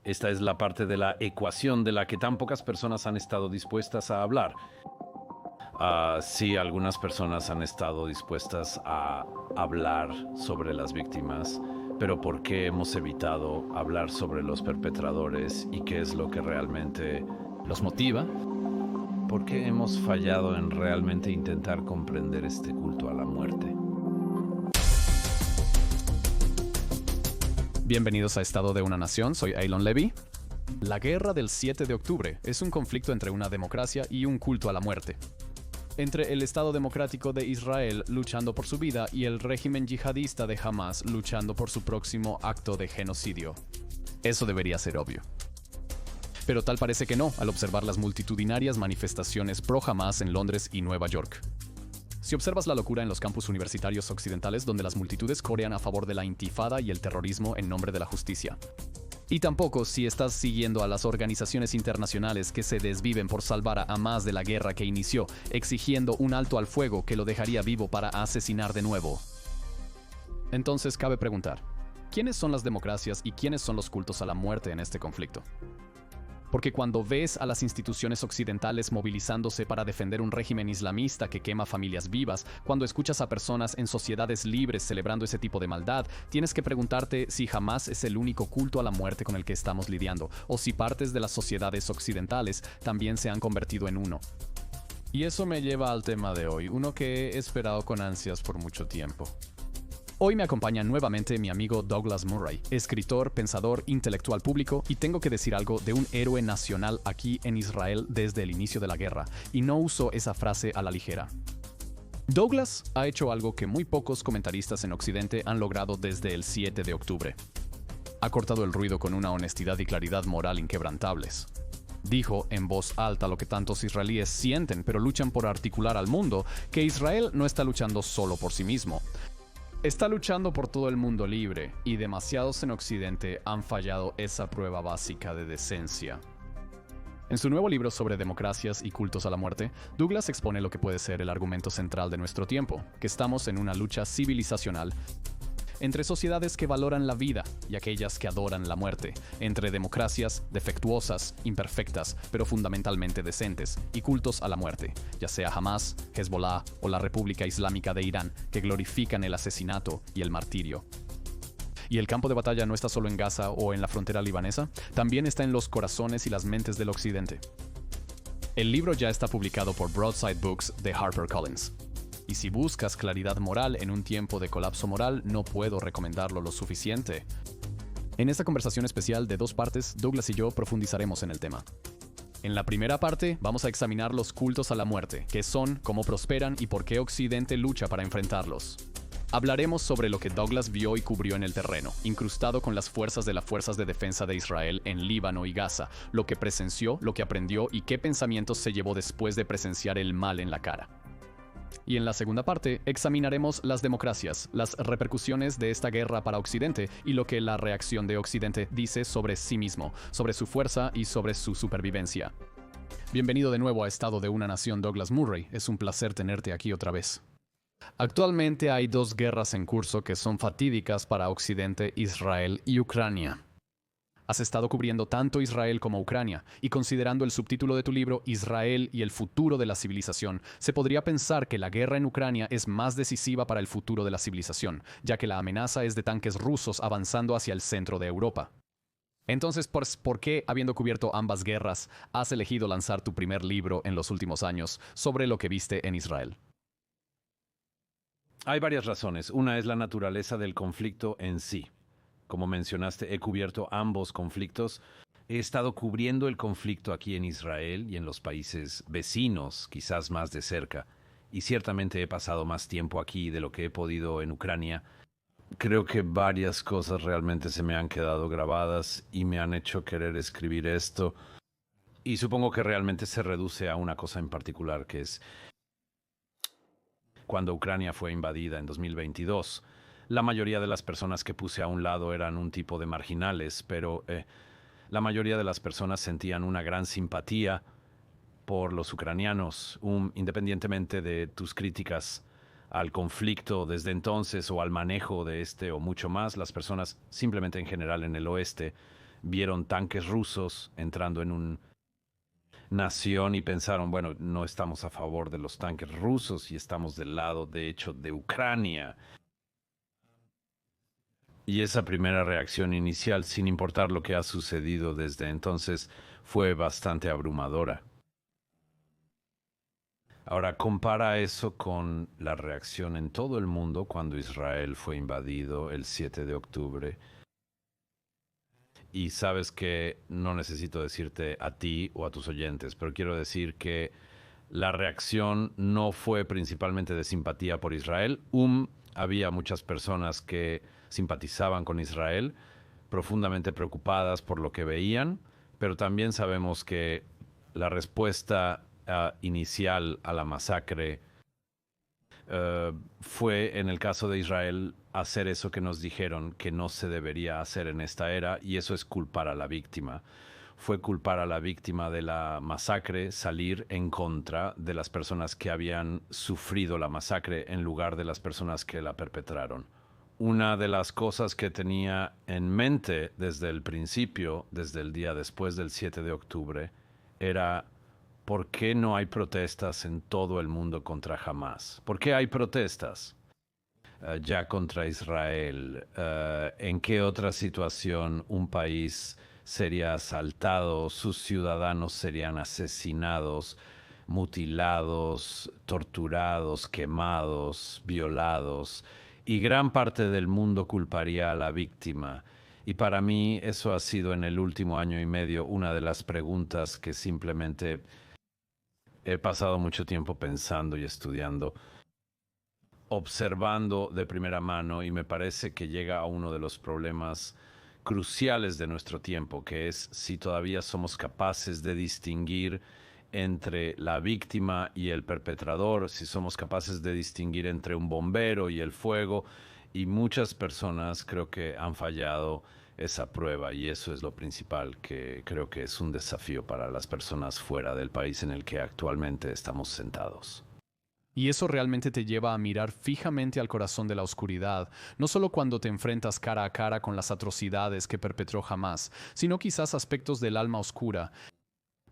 Esta es la parte de la ecuación de la que tan pocas personas han estado dispuestas a hablar. Sí, algunas personas han estado dispuestas a hablar sobre las víctimas, pero ¿por qué hemos evitado hablar sobre los perpetradores y qué es lo que realmente los motiva? ¿Por qué hemos fallado en realmente intentar comprender este culto a la muerte? Bienvenidos a Estado de una Nación, soy Eilon Levy. La guerra del 7 de octubre es un conflicto entre una democracia y un culto a la muerte. Entre el Estado Democrático de Israel luchando por su vida y el régimen yihadista de Hamas luchando por su próximo acto de genocidio. Eso debería ser obvio. Pero tal parece que no, al observar las multitudinarias manifestaciones pro-Hamas en Londres y Nueva York. Si observas la locura en los campus universitarios occidentales donde las multitudes corean a favor de la intifada y el terrorismo en nombre de la justicia. Y tampoco si estás siguiendo a las organizaciones internacionales que se desviven por salvar a Hamas de la guerra que inició, exigiendo un alto al fuego que lo dejaría vivo para asesinar de nuevo. Entonces cabe preguntar, ¿quiénes son las democracias y quiénes son los cultos a la muerte en este conflicto? Porque cuando ves a las instituciones occidentales movilizándose para defender un régimen islamista que quema familias vivas, cuando escuchas a personas en sociedades libres celebrando ese tipo de maldad, tienes que preguntarte si Hamas es el único culto a la muerte con el que estamos lidiando, o si partes de las sociedades occidentales también se han convertido en uno. Y eso me lleva al tema de hoy, uno que he esperado con ansias por mucho tiempo. Hoy me acompaña nuevamente mi amigo Douglas Murray, escritor, pensador, intelectual público, y tengo que decir algo de un héroe nacional aquí en Israel desde el inicio de la guerra, y no uso esa frase a la ligera. Douglas ha hecho algo que muy pocos comentaristas en Occidente han logrado desde el 7 de octubre. Ha cortado el ruido con una honestidad y claridad moral inquebrantables. Dijo en voz alta lo que tantos israelíes sienten, pero luchan por articular al mundo, que Israel no está luchando solo por sí mismo. Está luchando por todo el mundo libre, y demasiados en Occidente han fallado esa prueba básica de decencia. En su nuevo libro sobre democracias y cultos a la muerte, Douglas expone lo que puede ser el argumento central de nuestro tiempo, que estamos en una lucha civilizacional entre sociedades que valoran la vida y aquellas que adoran la muerte, entre democracias defectuosas, imperfectas, pero fundamentalmente decentes, y cultos a la muerte, ya sea Hamas, Hezbollah o la República Islámica de Irán, que glorifican el asesinato y el martirio. Y el campo de batalla no está solo en Gaza o en la frontera libanesa, también está en los corazones y las mentes del occidente. El libro ya está publicado por Broadside Books de HarperCollins. Y si buscas claridad moral en un tiempo de colapso moral, no puedo recomendarlo lo suficiente. En esta conversación especial de 2 partes, Douglas y yo profundizaremos en el tema. En la primera parte, vamos a examinar los cultos a la muerte, qué son, cómo prosperan y por qué Occidente lucha para enfrentarlos. Hablaremos sobre lo que Douglas vio y cubrió en el terreno, incrustado con las fuerzas de defensa de Israel en Líbano y Gaza, lo que presenció, lo que aprendió y qué pensamientos se llevó después de presenciar el mal en la cara. Y en la segunda parte, examinaremos las democracias, las repercusiones de esta guerra para Occidente y lo que la reacción de Occidente dice sobre sí mismo, sobre su fuerza y sobre su supervivencia. Bienvenido de nuevo a Estado de una Nación, Douglas Murray. Es un placer tenerte aquí otra vez. Actualmente hay 2 guerras en curso que son fatídicas para Occidente, Israel y Ucrania. Has estado cubriendo tanto Israel como Ucrania, y considerando el subtítulo de tu libro, Israel y el futuro de la civilización, se podría pensar que la guerra en Ucrania es más decisiva para el futuro de la civilización, ya que la amenaza es de tanques rusos avanzando hacia el centro de Europa. Entonces, ¿por qué, habiendo cubierto ambas guerras, has elegido lanzar tu primer libro en los últimos años sobre lo que viste en Israel? Hay varias razones. Una es la naturaleza del conflicto en sí. Como mencionaste, he cubierto ambos conflictos. He estado cubriendo el conflicto aquí en Israel y en los países vecinos, quizás más de cerca. Y ciertamente he pasado más tiempo aquí de lo que he podido en Ucrania. Creo que varias cosas realmente se me han quedado grabadas y me han hecho querer escribir esto. Y supongo que realmente se reduce a una cosa en particular, que es cuando Ucrania fue invadida en 2022. La mayoría de las personas que puse a un lado eran un tipo de marginales, pero la mayoría de las personas sentían una gran simpatía por los ucranianos, independientemente de tus críticas al conflicto desde entonces o al manejo de este o mucho más, las personas simplemente en general en el oeste vieron tanques rusos entrando en una nación y pensaron, bueno, no estamos a favor de los tanques rusos y estamos del lado, de hecho, de Ucrania. Y esa primera reacción inicial, sin importar lo que ha sucedido desde entonces, fue bastante abrumadora. Ahora, compara eso con la reacción en todo el mundo cuando Israel fue invadido el 7 de octubre. Y sabes que no necesito decirte a ti o a tus oyentes, pero quiero decir que la reacción no fue principalmente de simpatía por Israel. Había muchas personas que simpatizaban con Israel, profundamente preocupadas por lo que veían, pero también sabemos que la respuesta inicial a la masacre fue, en el caso de Israel, hacer eso que nos dijeron que no se debería hacer en esta era, y eso es culpar a la víctima. Fue culpar a la víctima de la masacre, salir en contra de las personas que habían sufrido la masacre en lugar de las personas que la perpetraron. Una de las cosas que tenía en mente desde el principio, desde el día después del 7 de octubre, era ¿por qué no hay protestas en todo el mundo contra Hamás? ¿Por qué hay protestas ya contra Israel? ¿En qué otra situación un país sería asaltado, sus ciudadanos serían asesinados, mutilados, torturados, quemados, violados? Y gran parte del mundo culparía a la víctima. Y para mí eso ha sido en el último año y medio una de las preguntas que simplemente he pasado mucho tiempo pensando y estudiando, observando de primera mano, y me parece que llega a uno de los problemas cruciales de nuestro tiempo, que es si todavía somos capaces de distinguir entre la víctima y el perpetrador, si somos capaces de distinguir entre un bombero y el fuego, y muchas personas creo que han fallado esa prueba, y eso es lo principal, que creo que es un desafío para las personas fuera del país en el que actualmente estamos sentados. Y eso realmente te lleva a mirar fijamente al corazón de la oscuridad, no solo cuando te enfrentas cara a cara con las atrocidades que perpetró Hamás, sino quizás aspectos del alma oscura,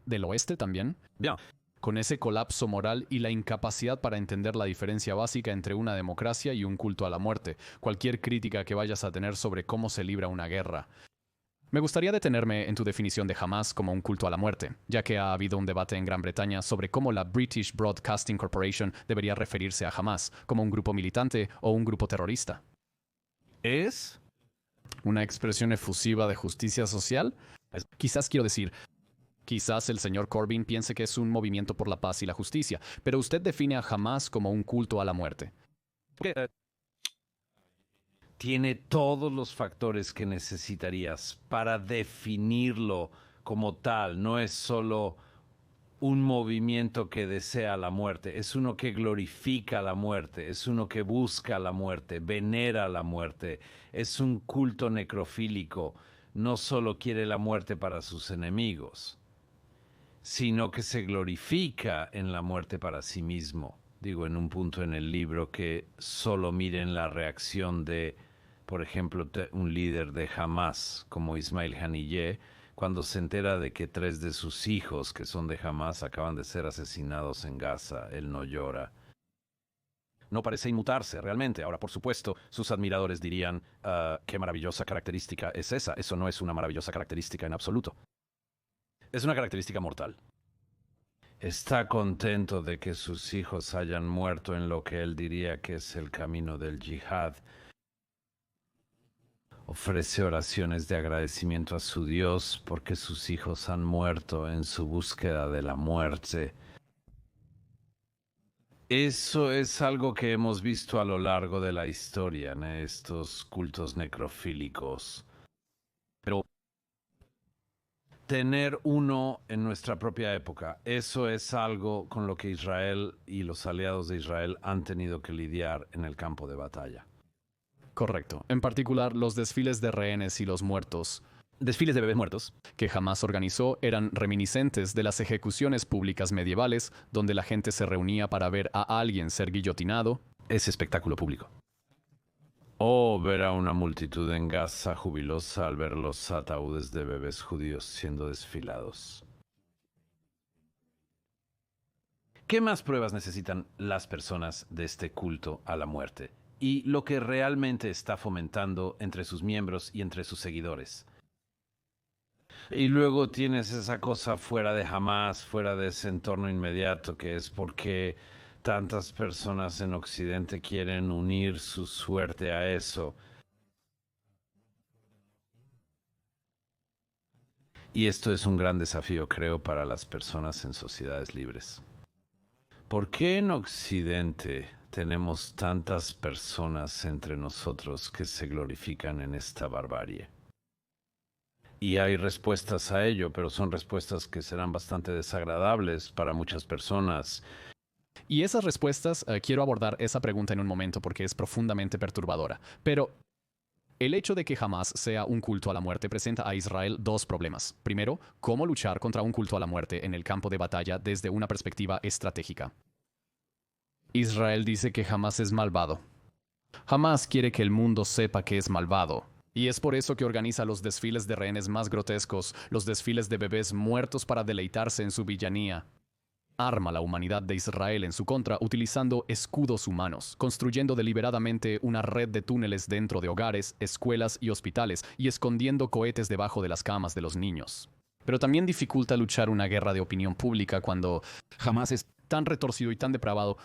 del oeste también, Bien. con ese colapso moral y la incapacidad para entender la diferencia básica entre una democracia y un culto a la muerte, cualquier crítica que vayas a tener sobre cómo se libra una guerra. Me gustaría detenerme en tu definición de Hamás como un culto a la muerte, ya que ha habido un debate en Gran Bretaña sobre cómo la British Broadcasting Corporation debería referirse a Hamás, como un grupo militante o un grupo terrorista. ¿Es? ¿Una expresión efusiva de justicia social? Quizás quiero decir, quizás el señor Corbyn piense que es un movimiento por la paz y la justicia, pero usted define a Hamás como un culto a la muerte. Tiene todos los factores que necesitarías para definirlo como tal. No es solo un movimiento que desea la muerte, es uno que glorifica la muerte, es uno que busca la muerte, venera la muerte, es un culto necrofílico. No solo quiere la muerte para sus enemigos, sino que se glorifica en la muerte para sí mismo. Digo, en un punto en el libro que solo miren la reacción de, por ejemplo, un líder de Hamás como Ismail Haniyeh, cuando se entera de que 3 de sus hijos, que son de Hamás, acaban de ser asesinados en Gaza. Él no llora. No parece inmutarse realmente. Ahora, por supuesto, sus admiradores dirían, qué maravillosa característica es esa. Eso no es una maravillosa característica en absoluto. Es una característica mortal. Está contento de que sus hijos hayan muerto en lo que él diría que es el camino del yihad. Ofrece oraciones de agradecimiento a su Dios porque sus hijos han muerto en su búsqueda de la muerte. Eso es algo que hemos visto a lo largo de la historia en estos cultos necrofílicos. Pero tener uno en nuestra propia época, eso es algo con lo que Israel y los aliados de Israel han tenido que lidiar en el campo de batalla. Correcto. En particular, los desfiles de rehenes y los muertos. Desfiles de bebés muertos que Hamás organizó eran reminiscentes de las ejecuciones públicas medievales, donde la gente se reunía para ver a alguien ser guillotinado. Es espectáculo público. O ver a una multitud en Gaza jubilosa al ver los ataúdes de bebés judíos siendo desfilados. ¿Qué más pruebas necesitan las personas de este culto a la muerte? Y lo que realmente está fomentando entre sus miembros y entre sus seguidores. Y luego tienes esa cosa fuera de Hamás, fuera de ese entorno inmediato, que es porque tantas personas en Occidente quieren unir su suerte a eso. Y esto es un gran desafío, creo, para las personas en sociedades libres. ¿Por qué en Occidente tenemos tantas personas entre nosotros que se glorifican en esta barbarie? Y hay respuestas a ello, pero son respuestas que serán bastante desagradables para muchas personas. Y esas respuestas, quiero abordar esa pregunta en un momento porque es profundamente perturbadora. Pero el hecho de que Hamás sea un culto a la muerte presenta a Israel dos problemas. Primero, cómo luchar contra un culto a la muerte en el campo de batalla desde una perspectiva estratégica. Israel dice que Hamás es malvado. Hamás quiere que el mundo sepa que es malvado. Y es por eso que organiza los desfiles de rehenes más grotescos, los desfiles de bebés muertos para deleitarse en su villanía. Arma la humanidad de Israel en su contra utilizando escudos humanos, construyendo deliberadamente una red de túneles dentro de hogares, escuelas y hospitales, y escondiendo cohetes debajo de las camas de los niños. Pero también dificulta luchar una guerra de opinión pública cuando Hamás es tan retorcido y tan depravado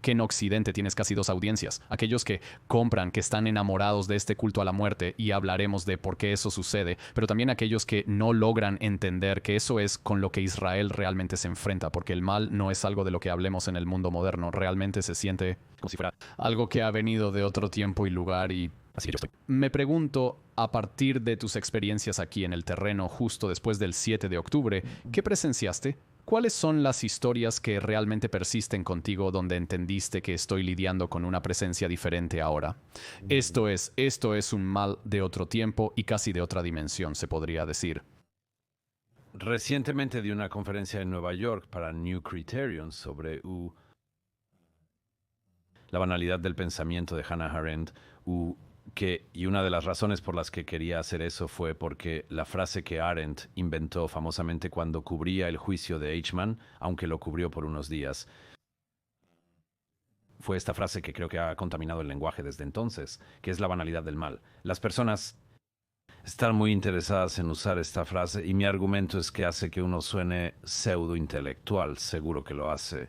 que en Occidente tienes casi dos audiencias. Aquellos que compran, que están enamorados de este culto a la muerte, y hablaremos de por qué eso sucede, pero también aquellos que no logran entender que eso es con lo que Israel realmente se enfrenta, porque el mal no es algo de lo que hablemos en el mundo moderno, realmente se siente como si fuera algo que ha venido de otro tiempo y lugar y así yo estoy. Me pregunto, a partir de tus experiencias aquí en el terreno justo después del 7 de octubre, ¿qué presenciaste? ¿Cuáles son las historias que realmente persisten contigo donde entendiste que estoy lidiando con una presencia diferente ahora? Esto es un mal de otro tiempo y casi de otra dimensión, se podría decir. Recientemente di una conferencia en Nueva York para New Criterion sobre la banalidad del pensamiento de Hannah Arendt, y una de las razones por las que quería hacer eso fue porque la frase que Arendt inventó famosamente cuando cubría el juicio de Eichmann, aunque lo cubrió por unos días, fue esta frase que creo que ha contaminado el lenguaje desde entonces, que es la banalidad del mal. Las personas están muy interesadas en usar esta frase y mi argumento es que hace que uno suene pseudo intelectual, seguro que lo hace.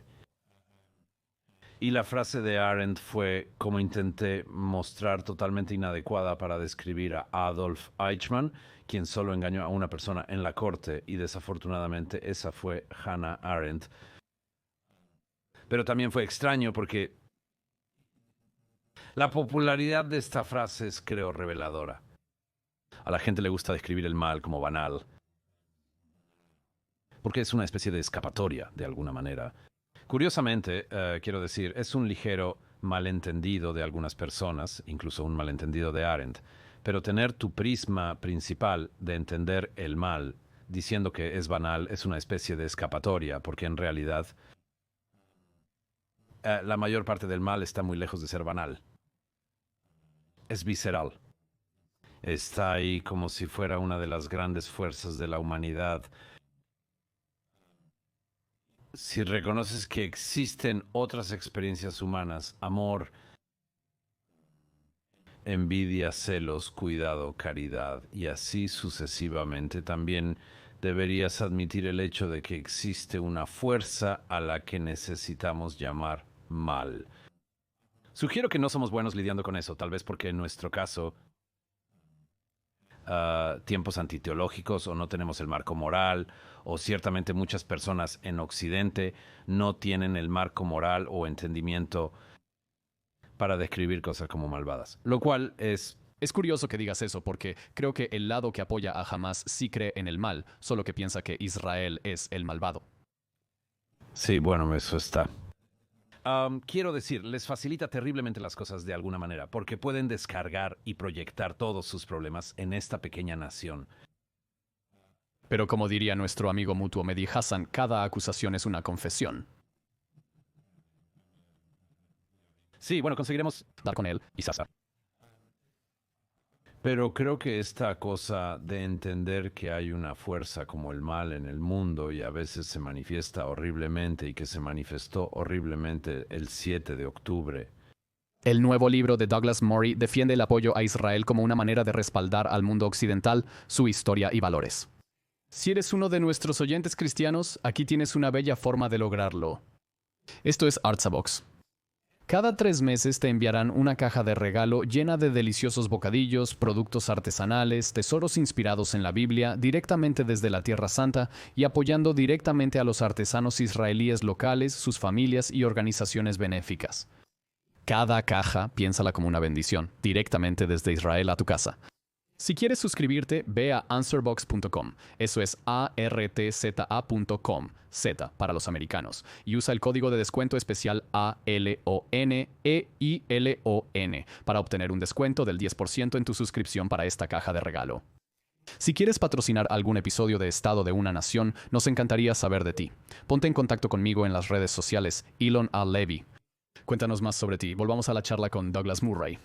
Y la frase de Arendt fue, como intenté mostrar, totalmente inadecuada para describir a Adolf Eichmann, quien solo engañó a una persona en la corte, y desafortunadamente esa fue Hannah Arendt. Pero también fue extraño porque la popularidad de esta frase es, creo, reveladora. A la gente le gusta describir el mal como banal, porque es una especie de escapatoria, de alguna manera. Curiosamente, quiero decir, es un ligero malentendido de algunas personas, incluso un malentendido de Arendt, pero tener tu prisma principal de entender el mal diciendo que es banal es una especie de escapatoria, porque en realidad la mayor parte del mal está muy lejos de ser banal. Es visceral. Está ahí como si fuera una de las grandes fuerzas de la humanidad. Si reconoces que existen otras experiencias humanas, amor, envidia, celos, cuidado, caridad, y así sucesivamente, también deberías admitir el hecho de que existe una fuerza a la que necesitamos llamar mal. Sugiero que no somos buenos lidiando con eso, tal vez porque en nuestro caso tiempos antiteológicos o no tenemos el marco moral, o ciertamente muchas personas en Occidente no tienen el marco moral o entendimiento para describir cosas como malvadas. Lo cual es... Es curioso que digas eso porque creo que el lado que apoya a Hamás sí cree en el mal, solo que piensa que Israel es el malvado. Sí, bueno, eso está. Quiero decir, les facilita terriblemente las cosas de alguna manera, porque pueden descargar y proyectar todos sus problemas en esta pequeña nación. Pero como diría nuestro amigo mutuo Mehdi Hassan, cada acusación es una confesión. Sí, bueno, conseguiremos Dar con él y Sasa. Pero creo que esta cosa de entender que hay una fuerza como el mal en el mundo y a veces se manifiesta horriblemente y que se manifestó horriblemente el 7 de octubre. El nuevo libro de Douglas Murray defiende el apoyo a Israel como una manera de respaldar al mundo occidental, su historia y valores. Si eres uno de nuestros oyentes cristianos, aquí tienes una bella forma de lograrlo. Esto es Artsabox. Cada 3 meses te enviarán una caja de regalo llena de deliciosos bocadillos, productos artesanales, tesoros inspirados en la Biblia, directamente desde la Tierra Santa y apoyando directamente a los artesanos israelíes locales, sus familias y organizaciones benéficas. Cada caja, piénsala como una bendición, directamente desde Israel a tu casa. Si quieres suscribirte, ve a answerbox.com. Eso es artza.com, Z para los americanos, y usa el código de descuento especial ALONEILON para obtener un descuento del 10% en tu suscripción para esta caja de regalo. Si quieres patrocinar algún episodio de Estado de una Nación, nos encantaría saber de ti. Ponte en contacto conmigo en las redes sociales, Elon A. Levy. Cuéntanos más sobre ti. Volvamos a la charla con Douglas Murray.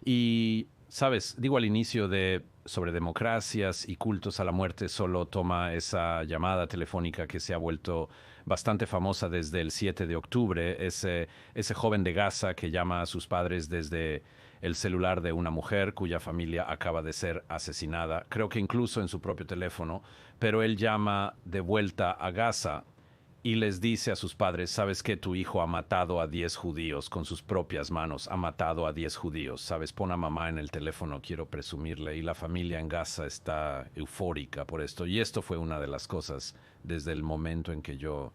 Y, sabes, digo al inicio sobre democracias y cultos a la muerte, solo toma esa llamada telefónica que se ha vuelto bastante famosa desde el 7 de octubre, ese joven de Gaza que llama a sus padres desde el celular de una mujer cuya familia acaba de ser asesinada, creo que incluso en su propio teléfono, pero él llama de vuelta a Gaza y les dice a sus padres, ¿sabes que tu hijo ha matado a 10 judíos con sus propias manos? Ha matado a 10 judíos. ¿Sabes? Pon a mamá en el teléfono, quiero presumirle. Y la familia en Gaza está eufórica por esto. Y esto fue una de las cosas desde el momento en que yo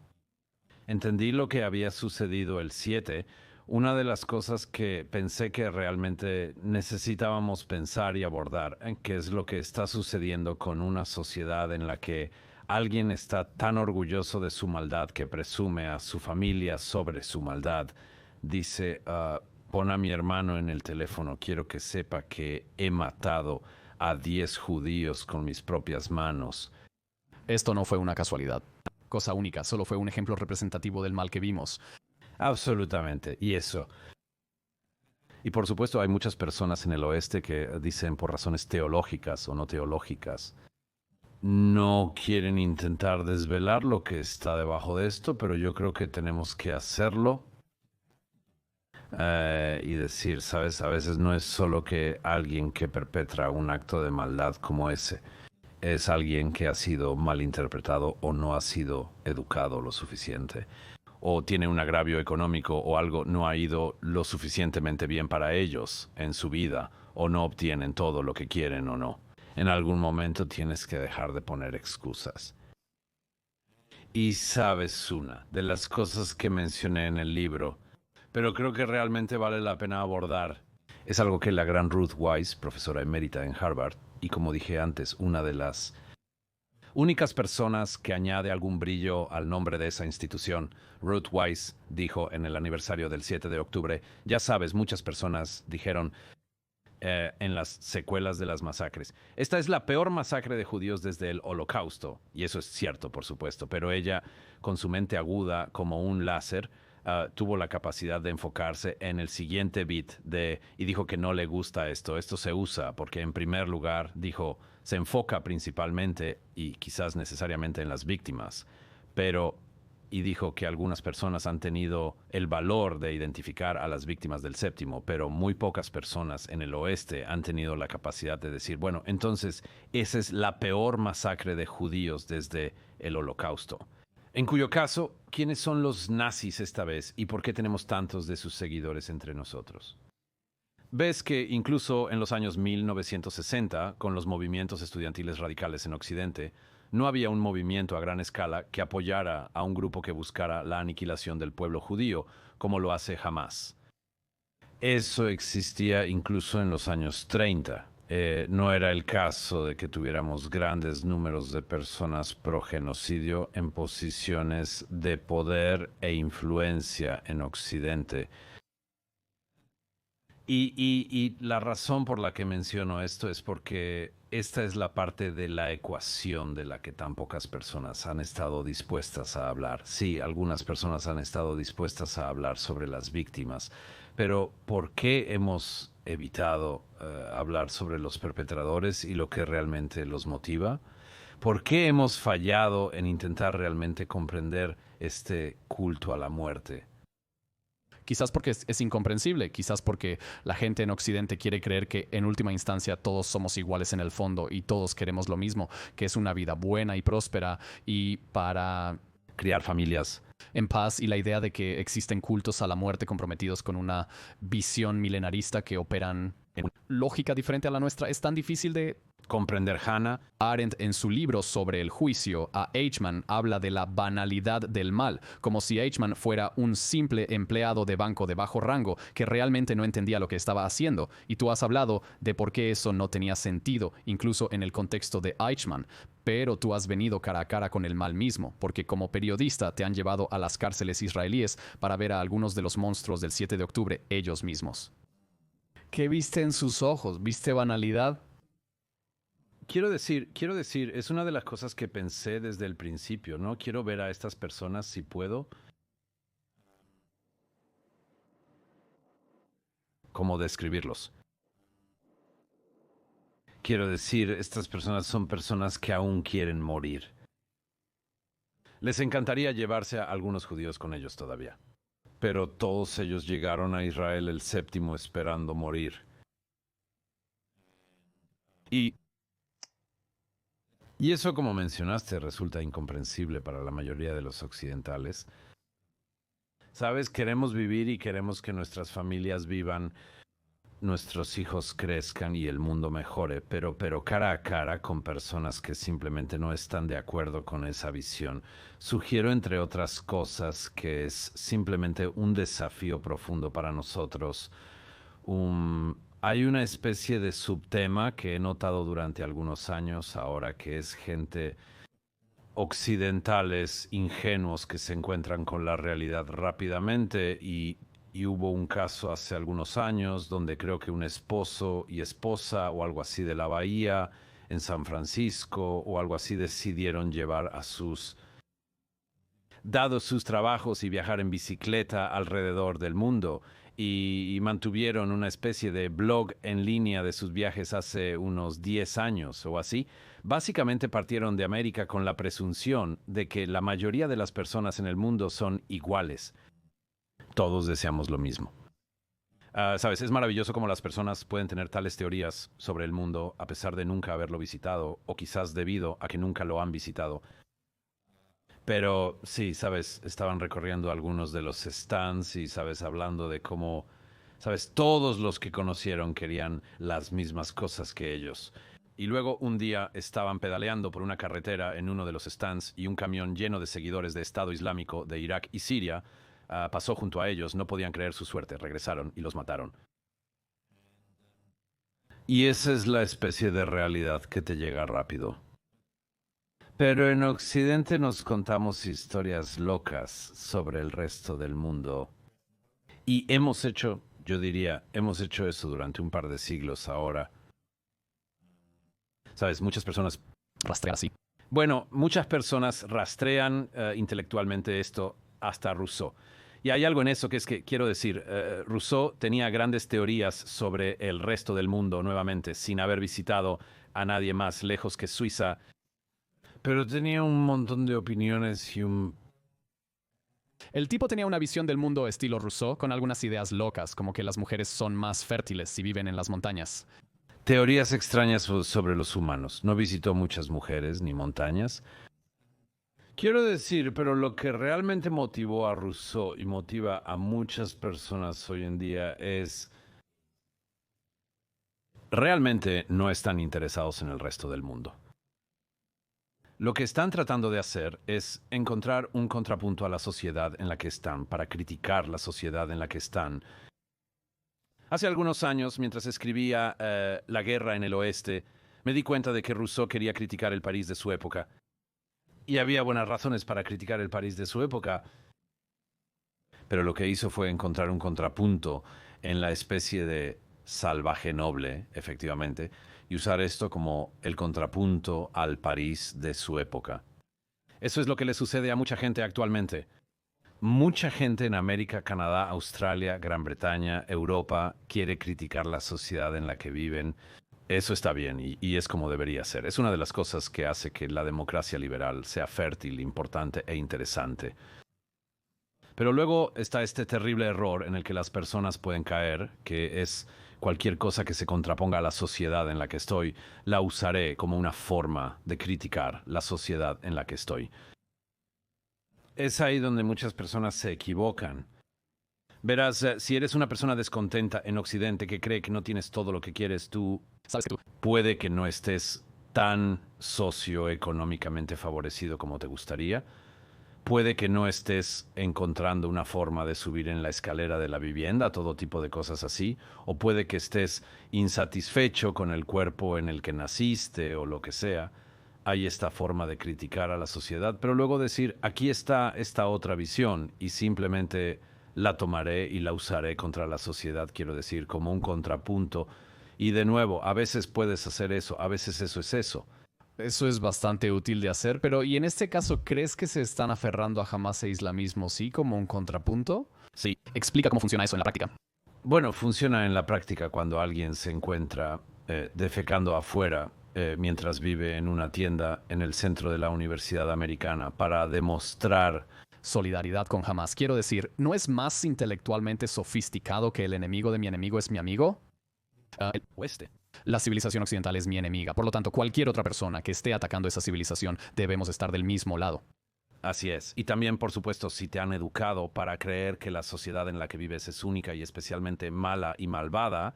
entendí lo que había sucedido el 7. Una de las cosas que pensé que realmente necesitábamos pensar y abordar, que es lo que está sucediendo con una sociedad en la que alguien está tan orgulloso de su maldad que presume a su familia sobre su maldad. Dice, pon a mi hermano en el teléfono, quiero que sepa que he matado a 10 judíos con mis propias manos. Esto no fue una casualidad. Cosa única, solo fue un ejemplo representativo del mal que vimos. Absolutamente, y eso. Y por supuesto hay muchas personas en el oeste que dicen por razones teológicas o no teológicas, no quieren intentar desvelar lo que está debajo de esto, pero yo creo que tenemos que hacerlo y decir, ¿sabes? A veces no es solo que alguien que perpetra un acto de maldad como ese, es alguien que ha sido malinterpretado o no ha sido educado lo suficiente, o tiene un agravio económico o algo no ha ido lo suficientemente bien para ellos en su vida, o no obtienen todo lo que quieren o no. En algún momento tienes que dejar de poner excusas. Y sabes, una de las cosas que mencioné en el libro, pero creo que realmente vale la pena abordar, es algo que la gran Ruth Wise, profesora emérita en Harvard, y como dije antes, una de las únicas personas que añade algún brillo al nombre de esa institución, Ruth Wise, dijo en el aniversario del 7 de octubre, ya sabes, muchas personas dijeron, en las secuelas de las masacres. Esta es la peor masacre de judíos desde el Holocausto, y eso es cierto, por supuesto, pero ella, con su mente aguda como un láser, tuvo la capacidad de enfocarse en el siguiente bit y dijo que no le gusta esto. Esto se usa porque, en primer lugar, dijo, se enfoca principalmente y quizás necesariamente en las víctimas, y dijo que algunas personas han tenido el valor de identificar a las víctimas del séptimo, pero muy pocas personas en el oeste han tenido la capacidad de decir, bueno, entonces esa es la peor masacre de judíos desde el Holocausto. En cuyo caso, ¿quiénes son los nazis esta vez y por qué tenemos tantos de sus seguidores entre nosotros? Ves que incluso en los años 1960, con los movimientos estudiantiles radicales en Occidente, no había un movimiento a gran escala que apoyara a un grupo que buscara la aniquilación del pueblo judío, como lo hace Hamás. Eso existía incluso en los años 30. No era el caso de que tuviéramos grandes números de personas pro genocidio en posiciones de poder e influencia en Occidente. Y la razón por la que menciono esto es porque esta es la parte de la ecuación de la que tan pocas personas han estado dispuestas a hablar. Sí, algunas personas han estado dispuestas a hablar sobre las víctimas, pero ¿por qué hemos evitado hablar sobre los perpetradores y lo que realmente los motiva. ¿Por qué hemos fallado en intentar realmente comprender este culto a la muerte? Quizás porque es incomprensible, quizás porque la gente en Occidente quiere creer que en última instancia todos somos iguales en el fondo y todos queremos lo mismo, que es una vida buena y próspera y para Criar familias. en paz, y la idea de que existen cultos a la muerte comprometidos con una visión milenarista que operan en lógica diferente a la nuestra es tan difícil de Comprender Hannah. Arendt, en su libro sobre el juicio a Eichmann, habla de la banalidad del mal, como si Eichmann fuera un simple empleado de banco de bajo rango que realmente no entendía lo que estaba haciendo. Y tú has hablado de por qué eso no tenía sentido, incluso en el contexto de Eichmann. Pero tú has venido cara a cara con el mal mismo, porque como periodista te han llevado a las cárceles israelíes para ver a algunos de los monstruos del 7 de octubre ellos mismos. ¿Qué viste en sus ojos? ¿Viste banalidad? Quiero decir, es una de las cosas que pensé desde el principio, ¿no? Quiero ver a estas personas, si puedo, cómo describirlos. Quiero decir, estas personas son personas que aún quieren morir. Les encantaría llevarse a algunos judíos con ellos todavía. Pero todos ellos llegaron a Israel el séptimo esperando morir. Y eso, como mencionaste, resulta incomprensible para la mayoría de los occidentales. Sabes, queremos vivir y queremos que nuestras familias vivan, nuestros hijos crezcan y el mundo mejore, pero cara a cara con personas que simplemente no están de acuerdo con esa visión. Sugiero, entre otras cosas, que es simplemente un desafío profundo para nosotros. Hay una especie de subtema que he notado durante algunos años ahora, que es gente occidentales ingenuos que se encuentran con la realidad rápidamente y hubo un caso hace algunos años donde creo que un esposo y esposa o algo así de la Bahía en San Francisco o algo así decidieron llevar a dados sus trabajos y viajar en bicicleta alrededor del mundo y mantuvieron una especie de blog en línea de sus viajes hace unos 10 años o así. Básicamente partieron de América con la presunción de que la mayoría de las personas en el mundo son iguales. Todos deseamos lo mismo. Sabes, es maravilloso cómo las personas pueden tener tales teorías sobre el mundo a pesar de nunca haberlo visitado o quizás debido a que nunca lo han visitado. Pero sí, sabes, estaban recorriendo algunos de los stands y, sabes, hablando de cómo, sabes, todos los que conocieron querían las mismas cosas que ellos. Y luego un día estaban pedaleando por una carretera en uno de los stands y un camión lleno de seguidores de Estado Islámico de Irak y Siria pasó junto a ellos. No podían creer su suerte, regresaron y los mataron. Y esa es la especie de realidad que te llega rápido. Pero en Occidente nos contamos historias locas sobre el resto del mundo. Y hemos hecho, yo diría, hemos hecho eso durante un par de siglos ahora. Sabes, muchas personas Rastrear así. Bueno, muchas personas rastrean intelectualmente esto hasta Rousseau. Y hay algo en eso que es que, quiero decir, Rousseau tenía grandes teorías sobre el resto del mundo, nuevamente, sin haber visitado a nadie más lejos que Suiza. Pero tenía un montón de opiniones y El tipo tenía una visión del mundo estilo Rousseau, con algunas ideas locas, como que las mujeres son más fértiles si viven en las montañas. teorías extrañas sobre los humanos. No visitó muchas mujeres ni montañas. Quiero decir, pero lo que realmente motivó a Rousseau y motiva a muchas personas hoy en día es realmente no están interesados en el resto del mundo. Lo que están tratando de hacer es encontrar un contrapunto a la sociedad en la que están, para criticar la sociedad en la que están. Hace algunos años, mientras escribía La guerra en el oeste, me di cuenta de que Rousseau quería criticar el París de su época. Y había buenas razones para criticar el París de su época. Pero lo que hizo fue encontrar un contrapunto en la especie de salvaje noble, efectivamente, y usar esto como el contrapunto al París de su época. Eso es lo que le sucede a mucha gente actualmente. Mucha gente en América, Canadá, Australia, Gran Bretaña, Europa quiere criticar la sociedad en la que viven. Eso está bien y es como debería ser. Es una de las cosas que hace que la democracia liberal sea fértil, importante e interesante. Pero luego está este terrible error en el que las personas pueden caer, que es cualquier cosa que se contraponga a la sociedad en la que estoy, la usaré como una forma de criticar la sociedad en la que estoy. Es ahí donde muchas personas se equivocan. Verás, si eres una persona descontenta en Occidente que cree que no tienes todo lo que quieres, tú Sabes que tú puede que no estés tan socioeconómicamente favorecido como te gustaría. Puede que no estés encontrando una forma de subir en la escalera de la vivienda, todo tipo de cosas así. O puede que estés insatisfecho con el cuerpo en el que naciste o lo que sea. Hay esta forma de criticar a la sociedad, pero luego decir, aquí está esta otra visión y simplemente la tomaré y la usaré contra la sociedad, quiero decir, como un contrapunto. Y de nuevo, a veces puedes hacer eso, a veces eso es eso. Eso es bastante útil de hacer, pero ¿y en este caso crees que se están aferrando a Hamas e islamismo, sí, como un contrapunto? Sí. Explica cómo funciona eso en la práctica. Bueno, funciona en la práctica cuando alguien se encuentra defecando afuera mientras vive en una tienda en el centro de la Universidad Americana para demostrar. Solidaridad con Hamas. Quiero decir, ¿no es más intelectualmente sofisticado que el enemigo de mi enemigo es mi amigo? El oeste. La civilización occidental es mi enemiga. Por lo tanto, cualquier otra persona que esté atacando esa civilización debemos estar del mismo lado. Así es. Y también, por supuesto, si te han educado para creer que la sociedad en la que vives es única y especialmente mala y malvada,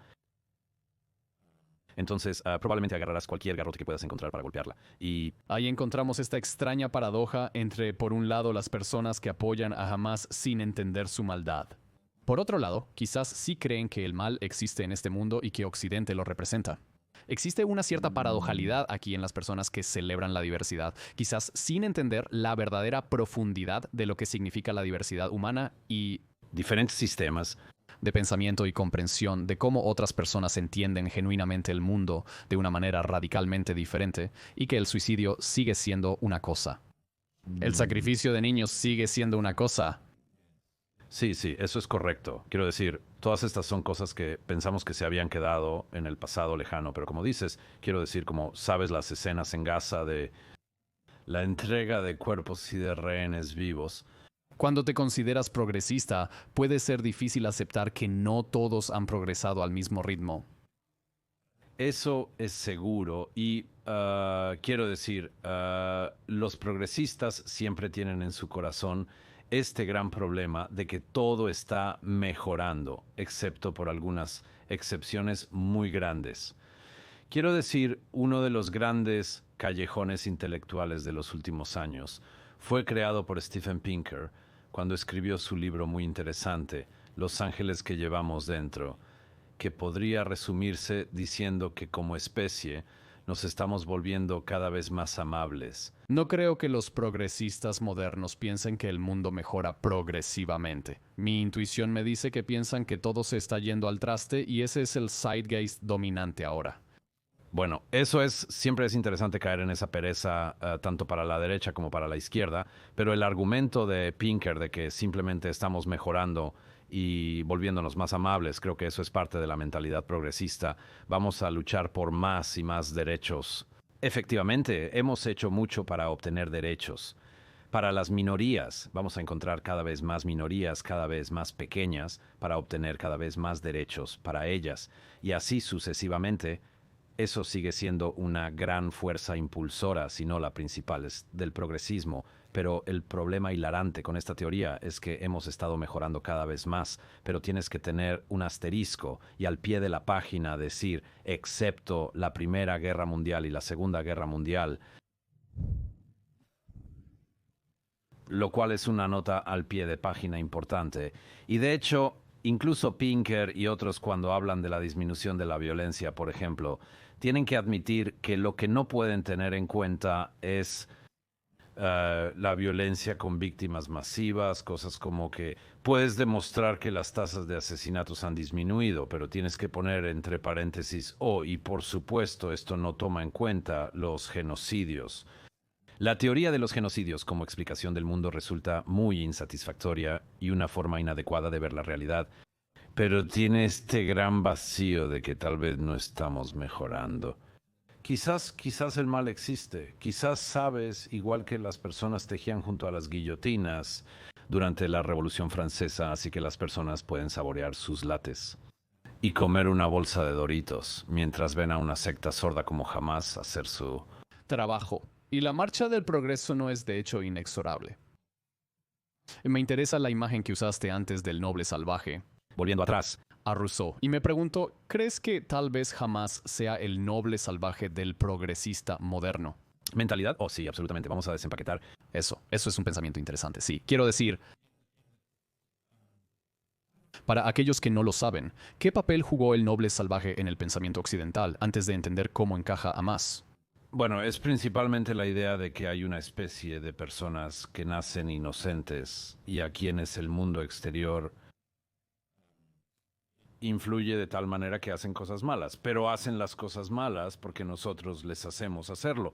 entonces probablemente agarrarás cualquier garrote que puedas encontrar para golpearla. Y Ahí encontramos esta extraña paradoja entre, por un lado, las personas que apoyan a Hamas sin entender su maldad. Por otro lado, quizás sí creen que el mal existe en este mundo y que Occidente lo representa. Existe una cierta paradojalidad aquí en las personas que celebran la diversidad, quizás sin entender la verdadera profundidad de lo que significa la diversidad humana y diferentes sistemas. de pensamiento y comprensión de cómo otras personas entienden genuinamente el mundo de una manera radicalmente diferente y que el suicidio sigue siendo una cosa. El sacrificio de niños sigue siendo una cosa. Sí, sí, eso es correcto. Quiero decir, todas estas son cosas que pensamos que se habían quedado en el pasado lejano, pero como dices, quiero decir, como sabes las escenas en Gaza de la entrega de cuerpos y de rehenes vivos. Cuando te consideras progresista, puede ser difícil aceptar que no todos han progresado al mismo ritmo. Eso es seguro y quiero decir, los progresistas siempre tienen en su corazón este gran problema de que todo está mejorando, excepto por algunas excepciones muy grandes. Quiero decir, uno de los grandes callejones intelectuales de los últimos años fue creado por Steven Pinker cuando escribió su libro muy interesante, Los ángeles que llevamos dentro, que podría resumirse diciendo que como especie nos estamos volviendo cada vez más amables. No creo que los progresistas modernos piensen que el mundo mejora progresivamente. Mi intuición me dice que piensan que todo se está yendo al traste y ese es el zeitgeist dominante ahora. Bueno, eso es, siempre es interesante caer en esa pereza, tanto para la derecha como para la izquierda, pero el argumento de Pinker de que simplemente estamos mejorando y volviéndonos más amables, creo que eso es parte de la mentalidad progresista. Vamos a luchar por más y más derechos. Efectivamente, hemos hecho mucho para obtener derechos. Para las minorías, vamos a encontrar cada vez más minorías, cada vez más pequeñas, para obtener cada vez más derechos para ellas. Y así sucesivamente. Eso sigue siendo una gran fuerza impulsora, si no la principal, del progresismo. Pero el problema hilarante con esta teoría es que hemos estado mejorando cada vez más, pero tienes que tener un asterisco y al pie de la página decir, excepto la Primera Guerra Mundial y la Segunda Guerra Mundial, lo cual es una nota al pie de página importante. Y de hecho, incluso Pinker y otros cuando hablan de la disminución de la violencia, por ejemplo, tienen que admitir que lo que no pueden tener en cuenta es la violencia con víctimas masivas, cosas como que puedes demostrar que las tasas de asesinatos han disminuido, pero tienes que poner entre paréntesis, y por supuesto esto no toma en cuenta los genocidios. La teoría de los genocidios como explicación del mundo resulta muy insatisfactoria y una forma inadecuada de ver la realidad, pero tiene este gran vacío de que tal vez no estamos mejorando. Quizás el mal existe. Quizás sabes, igual que las personas tejían junto a las guillotinas durante la Revolución Francesa, así que las personas pueden saborear sus lates y comer una bolsa de Doritos mientras ven a una secta sorda como Hamás hacer su trabajo. Y la marcha del progreso no es de hecho inexorable. Me interesa la imagen que usaste antes del noble salvaje. Volviendo atrás, A Rousseau. Y me pregunto, ¿crees que tal vez jamás sea el noble salvaje del progresista moderno? ¿mentalidad? Oh, sí, absolutamente. Vamos a desempaquetar. Eso es un pensamiento interesante, sí. Quiero decir, para aquellos que no lo saben, ¿qué papel jugó el noble salvaje en el pensamiento occidental antes de entender cómo encaja a más? Bueno, es principalmente la idea de que hay una especie de personas que nacen inocentes y a quienes el mundo exterior influye de tal manera que hacen cosas malas, pero hacen las cosas malas porque nosotros les hacemos hacerlo.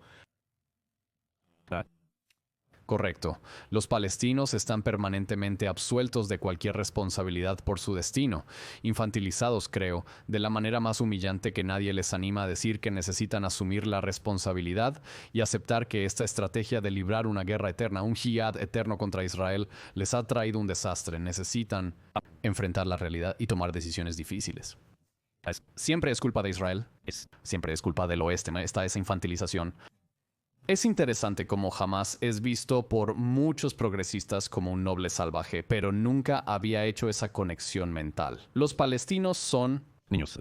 Correcto. Los palestinos están permanentemente absueltos de cualquier responsabilidad por su destino, infantilizados, creo, de la manera más humillante que nadie les anima a decir que necesitan asumir la responsabilidad y aceptar que esta estrategia de librar una guerra eterna, un jihad eterno contra Israel, les ha traído un desastre. Necesitan enfrentar la realidad y tomar decisiones difíciles. Siempre es culpa de Israel, siempre es culpa del oeste, está esa infantilización. Es interesante cómo jamás es visto por muchos progresistas como un noble salvaje, pero nunca había hecho esa conexión mental. Los palestinos son... Niños,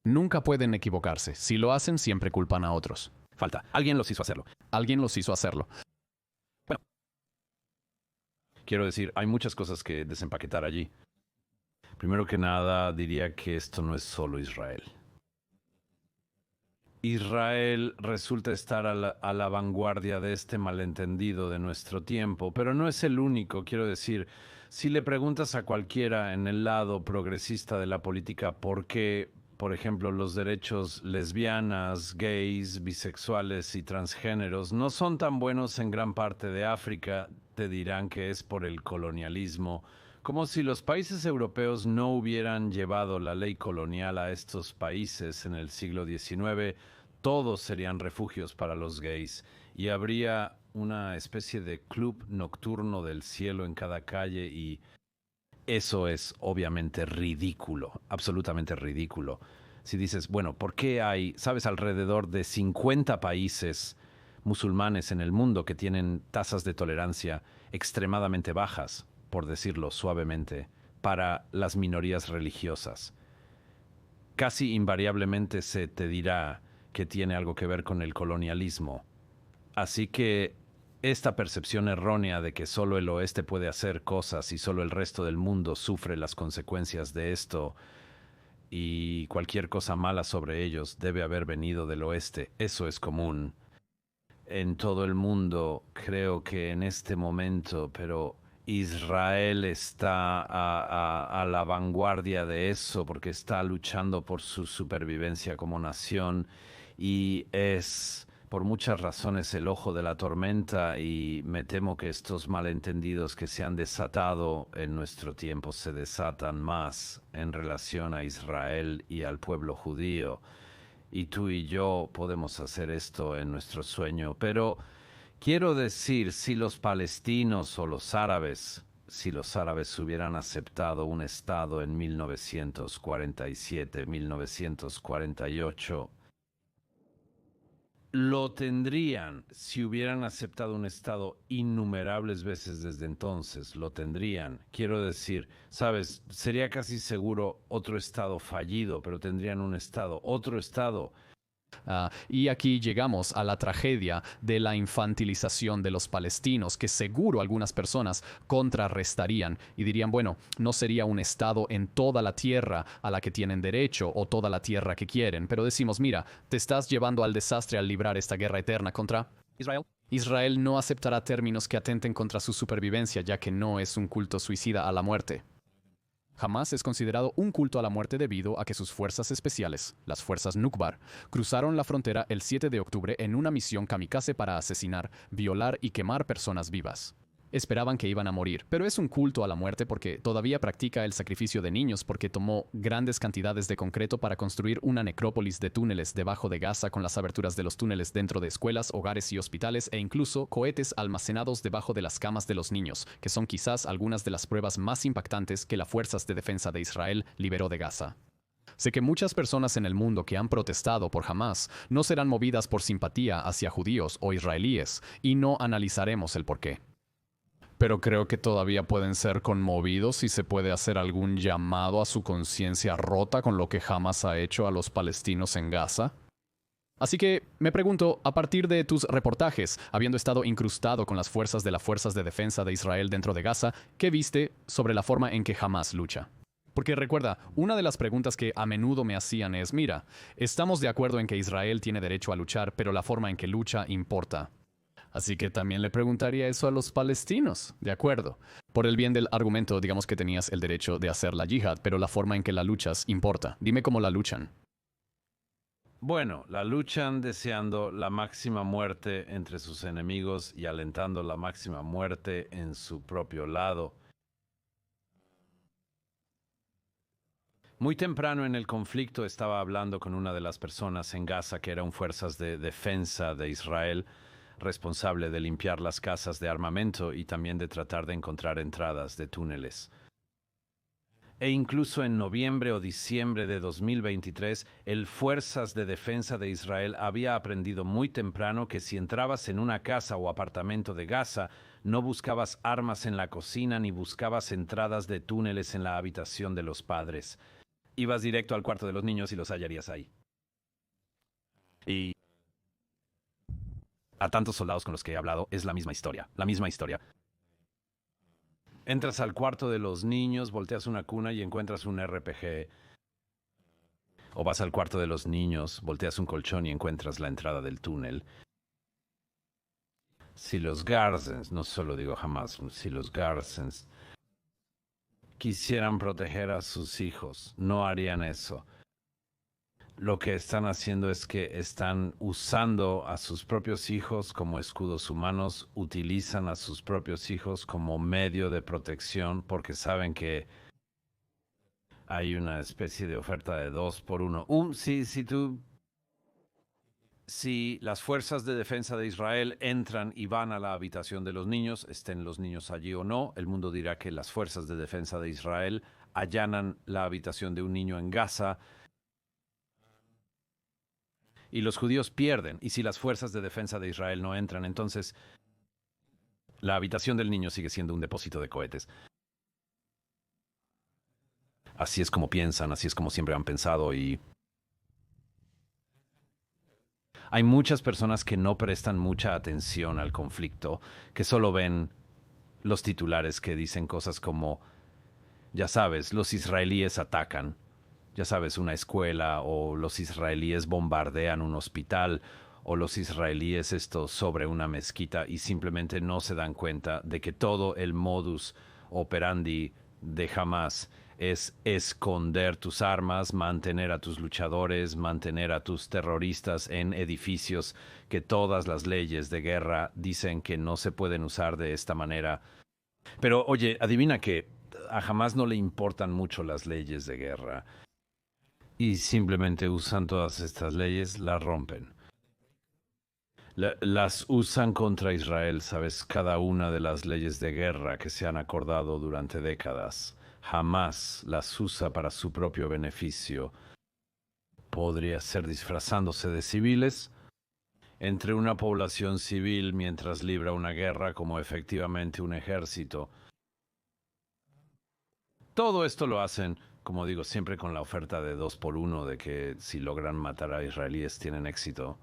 Nunca pueden equivocarse. Si lo hacen, siempre culpan a otros. falta. Alguien los hizo hacerlo. Alguien los hizo hacerlo. Quiero decir, hay muchas cosas que desempaquetar allí. Primero que nada, diría que esto no es solo Israel. Israel resulta estar a la vanguardia de este malentendido de nuestro tiempo, pero no es el único, quiero decir, si le preguntas a cualquiera en el lado progresista de la política por qué, por ejemplo, los derechos lesbianas, gays, bisexuales y transgéneros no son tan buenos en gran parte de África, te dirán que es por el colonialismo, como si los países europeos no hubieran llevado la ley colonial a estos países en el siglo XIX. Todos serían refugios para los gays y habría una especie de club nocturno del cielo en cada calle y eso es obviamente ridículo, absolutamente ridículo. Si dices, bueno, ¿por qué hay, sabes, alrededor de 50 países musulmanes en el mundo que tienen tasas de tolerancia extremadamente bajas, por decirlo suavemente, para las minorías religiosas? Casi invariablemente se te dirá que tiene algo que ver con el colonialismo. Así que esta percepción errónea de que solo el oeste puede hacer cosas y solo el resto del mundo sufre las consecuencias de esto y cualquier cosa mala sobre ellos debe haber venido del oeste, eso es común en todo el mundo, creo que en este momento, pero Israel está a la vanguardia de eso porque está luchando por su supervivencia como nación y es por muchas razones el ojo de la tormenta y me temo que estos malentendidos que se han desatado en nuestro tiempo se desatan más en relación a Israel y al pueblo judío. Y tú y yo podemos hacer esto en nuestro sueño, pero quiero decir, si los palestinos o los árabes, si los árabes hubieran aceptado un Estado en 1947, 1948, lo tendrían. Si hubieran aceptado un Estado innumerables veces desde entonces, lo tendrían. Quiero decir, sabes, sería casi seguro otro Estado fallido, pero tendrían un Estado, otro Estado. Y aquí llegamos a la tragedia de la infantilización de los palestinos, que seguro algunas personas contrarrestarían y dirían, bueno, no sería un Estado en toda la tierra a la que tienen derecho o toda la tierra que quieren, pero decimos, mira, te estás llevando al desastre al librar esta guerra eterna contra Israel. Israel no aceptará términos que atenten contra su supervivencia, ya que no es un culto suicida a la muerte. Hamás es considerado un culto a la muerte debido a que sus fuerzas especiales, las fuerzas Nukbar, cruzaron la frontera el 7 de octubre en una misión kamikaze para asesinar, violar y quemar personas vivas. Esperaban que iban a morir, pero es un culto a la muerte porque todavía practica el sacrificio de niños porque tomó grandes cantidades de concreto para construir una necrópolis de túneles debajo de Gaza con las aberturas de los túneles dentro de escuelas, hogares y hospitales e incluso cohetes almacenados debajo de las camas de los niños, que son quizás algunas de las pruebas más impactantes que las Fuerzas de Defensa de Israel liberó de Gaza. Sé que muchas personas en el mundo que han protestado por Hamás no serán movidas por simpatía hacia judíos o israelíes, y no analizaremos el porqué. Pero creo que todavía pueden ser conmovidos y se puede hacer algún llamado a su conciencia rota con lo que Hamás ha hecho a los palestinos en Gaza. Así que me pregunto, a partir de tus reportajes, habiendo estado incrustado con las fuerzas de defensa de Israel dentro de Gaza, ¿qué viste sobre la forma en que Hamás lucha? Porque recuerda, una de las preguntas que a menudo me hacían es, mira, estamos de acuerdo en que Israel tiene derecho a luchar, pero la forma en que lucha importa. Así que también le preguntaría eso a los palestinos, de acuerdo. Por el bien del argumento, digamos que tenías el derecho de hacer la yihad, pero la forma en que la luchas importa. Dime cómo la luchan. Bueno, la luchan deseando la máxima muerte entre sus enemigos y alentando la máxima muerte en su propio lado. Muy temprano en el conflicto estaba hablando con una de las personas en Gaza que eran fuerzas de defensa de Israel, responsable de limpiar las casas de armamento y también de tratar de encontrar entradas de túneles. E incluso en noviembre o diciembre de 2023, el Fuerzas de Defensa de Israel había aprendido muy temprano que si entrabas en una casa o apartamento de Gaza, no buscabas armas en la cocina ni buscabas entradas de túneles en la habitación de los padres. Ibas directo al cuarto de los niños y los hallarías ahí. Y a tantos soldados con los que he hablado, es la misma historia, la misma historia. Entras al cuarto de los niños, volteas una cuna y encuentras un RPG. O vas al cuarto de los niños, volteas un colchón y encuentras la entrada del túnel. Si los Garzens, no solo digo jamás, si los Garzens quisieran proteger a sus hijos, no harían eso. Lo que están haciendo es que están usando a sus propios hijos como escudos humanos, utilizan a sus propios hijos como medio de protección porque saben que hay una especie de oferta de 2 por 1. Si las fuerzas de defensa de Israel entran y van a la habitación de los niños, estén los niños allí o no, el mundo dirá que las fuerzas de defensa de Israel allanan la habitación de un niño en Gaza, y los judíos pierden. Y si las fuerzas de defensa de Israel no entran, entonces la habitación del niño sigue siendo un depósito de cohetes. Así es como piensan, así es como siempre han pensado y hay muchas personas que no prestan mucha atención al conflicto, que solo ven los titulares que dicen cosas como, ya sabes, los israelíes atacan. Ya sabes, una escuela, o los israelíes bombardean un hospital, o los israelíes esto sobre una mezquita y simplemente no se dan cuenta de que todo el modus operandi de Hamás es esconder tus armas, mantener a tus luchadores, mantener a tus terroristas en edificios que todas las leyes de guerra dicen que no se pueden usar de esta manera. Pero oye, adivina que a Hamás no le importan mucho las leyes de guerra. Y simplemente usan todas estas leyes, las rompen. Las usan contra Israel, ¿sabes? Cada una de las leyes de guerra que se han acordado durante décadas. Jamás las usa para su propio beneficio. Podría ser disfrazándose de civiles entre una población civil mientras libra una guerra como efectivamente un ejército. Todo esto lo hacen, como digo, siempre con la oferta de 2 por 1 de que si logran matar a israelíes tienen éxito.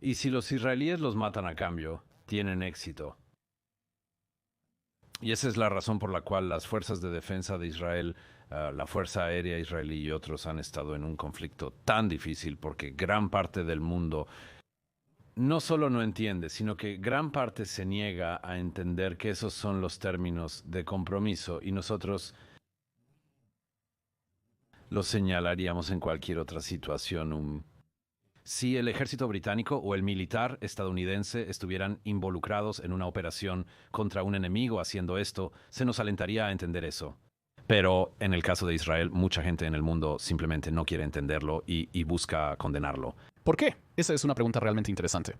Y si los israelíes los matan a cambio, tienen éxito. Y esa es la razón por la cual las fuerzas de defensa de Israel, la Fuerza Aérea Israelí y otros han estado en un conflicto tan difícil porque gran parte del mundo no solo no entiende, sino que gran parte se niega a entender que esos son los términos de compromiso y nosotros Lo señalaríamos en cualquier otra situación. Si el ejército británico o el militar estadounidense estuvieran involucrados en una operación contra un enemigo haciendo esto, se nos alentaría a entender eso. Pero en el caso de Israel, mucha gente en el mundo simplemente no quiere entenderlo y busca condenarlo. ¿Por qué? Esa es una pregunta realmente interesante.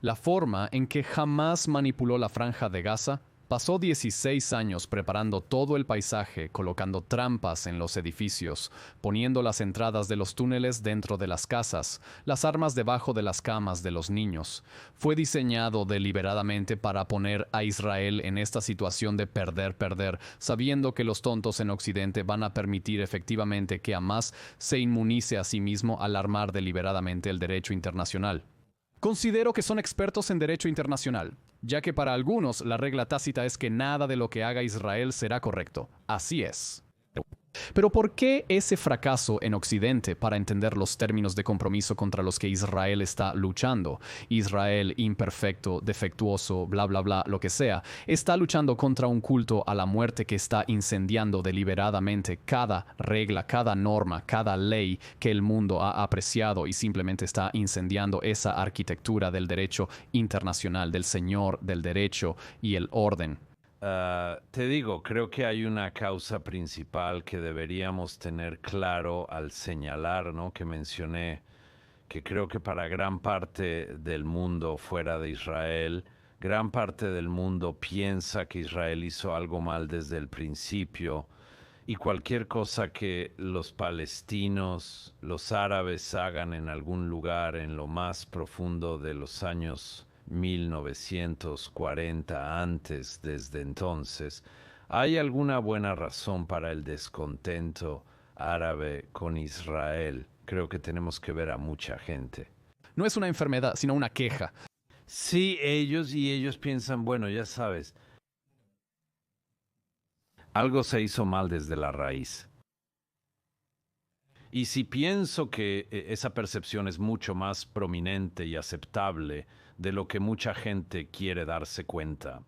La forma en que Hamás manipuló la Franja de Gaza pasó 16 años preparando todo el paisaje, colocando trampas en los edificios, poniendo las entradas de los túneles dentro de las casas, las armas debajo de las camas de los niños. Fue diseñado deliberadamente para poner a Israel en esta situación de perder, sabiendo que los tontos en Occidente van a permitir efectivamente que Hamás se inmunice a sí mismo al armar deliberadamente el derecho internacional. Considero que son expertos en derecho internacional, ya que para algunos la regla tácita es que nada de lo que haga Israel será correcto. Así es. Pero ¿por qué ese fracaso en Occidente para entender los términos de compromiso contra los que Israel está luchando? Israel imperfecto, defectuoso, bla, bla, bla, lo que sea, está luchando contra un culto a la muerte que está incendiando deliberadamente cada regla, cada norma, cada ley que el mundo ha apreciado y simplemente está incendiando esa arquitectura del derecho internacional, del señor del derecho y el orden. Te digo, creo que hay una causa principal que deberíamos tener claro al señalar, ¿no? Que mencioné, que creo que para gran parte del mundo fuera de Israel, gran parte del mundo piensa que Israel hizo algo mal desde el principio y cualquier cosa que los palestinos, los árabes hagan en algún lugar en lo más profundo de los años 1940 antes, desde entonces, ¿hay alguna buena razón para el descontento árabe con Israel? Creo que tenemos que ver a mucha gente. No es una enfermedad, sino una queja. Sí, ellos piensan, bueno, ya sabes, algo se hizo mal desde la raíz. Y si pienso que esa percepción es mucho más prominente y aceptable de lo que mucha gente quiere darse cuenta,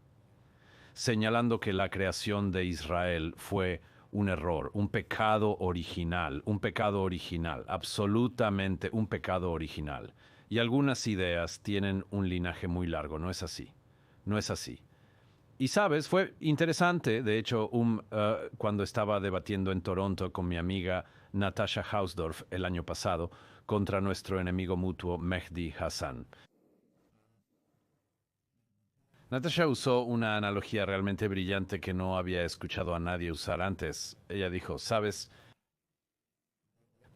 señalando que la creación de Israel fue un error, un pecado original, absolutamente un pecado original. Y algunas ideas tienen un linaje muy largo, no es así, no es así. Y sabes, fue interesante, de hecho, cuando estaba debatiendo en Toronto con mi amiga Natasha Hausdorff el año pasado contra nuestro enemigo mutuo Mehdi Hassan. Natasha usó una analogía realmente brillante que no había escuchado a nadie usar antes. Ella dijo, sabes,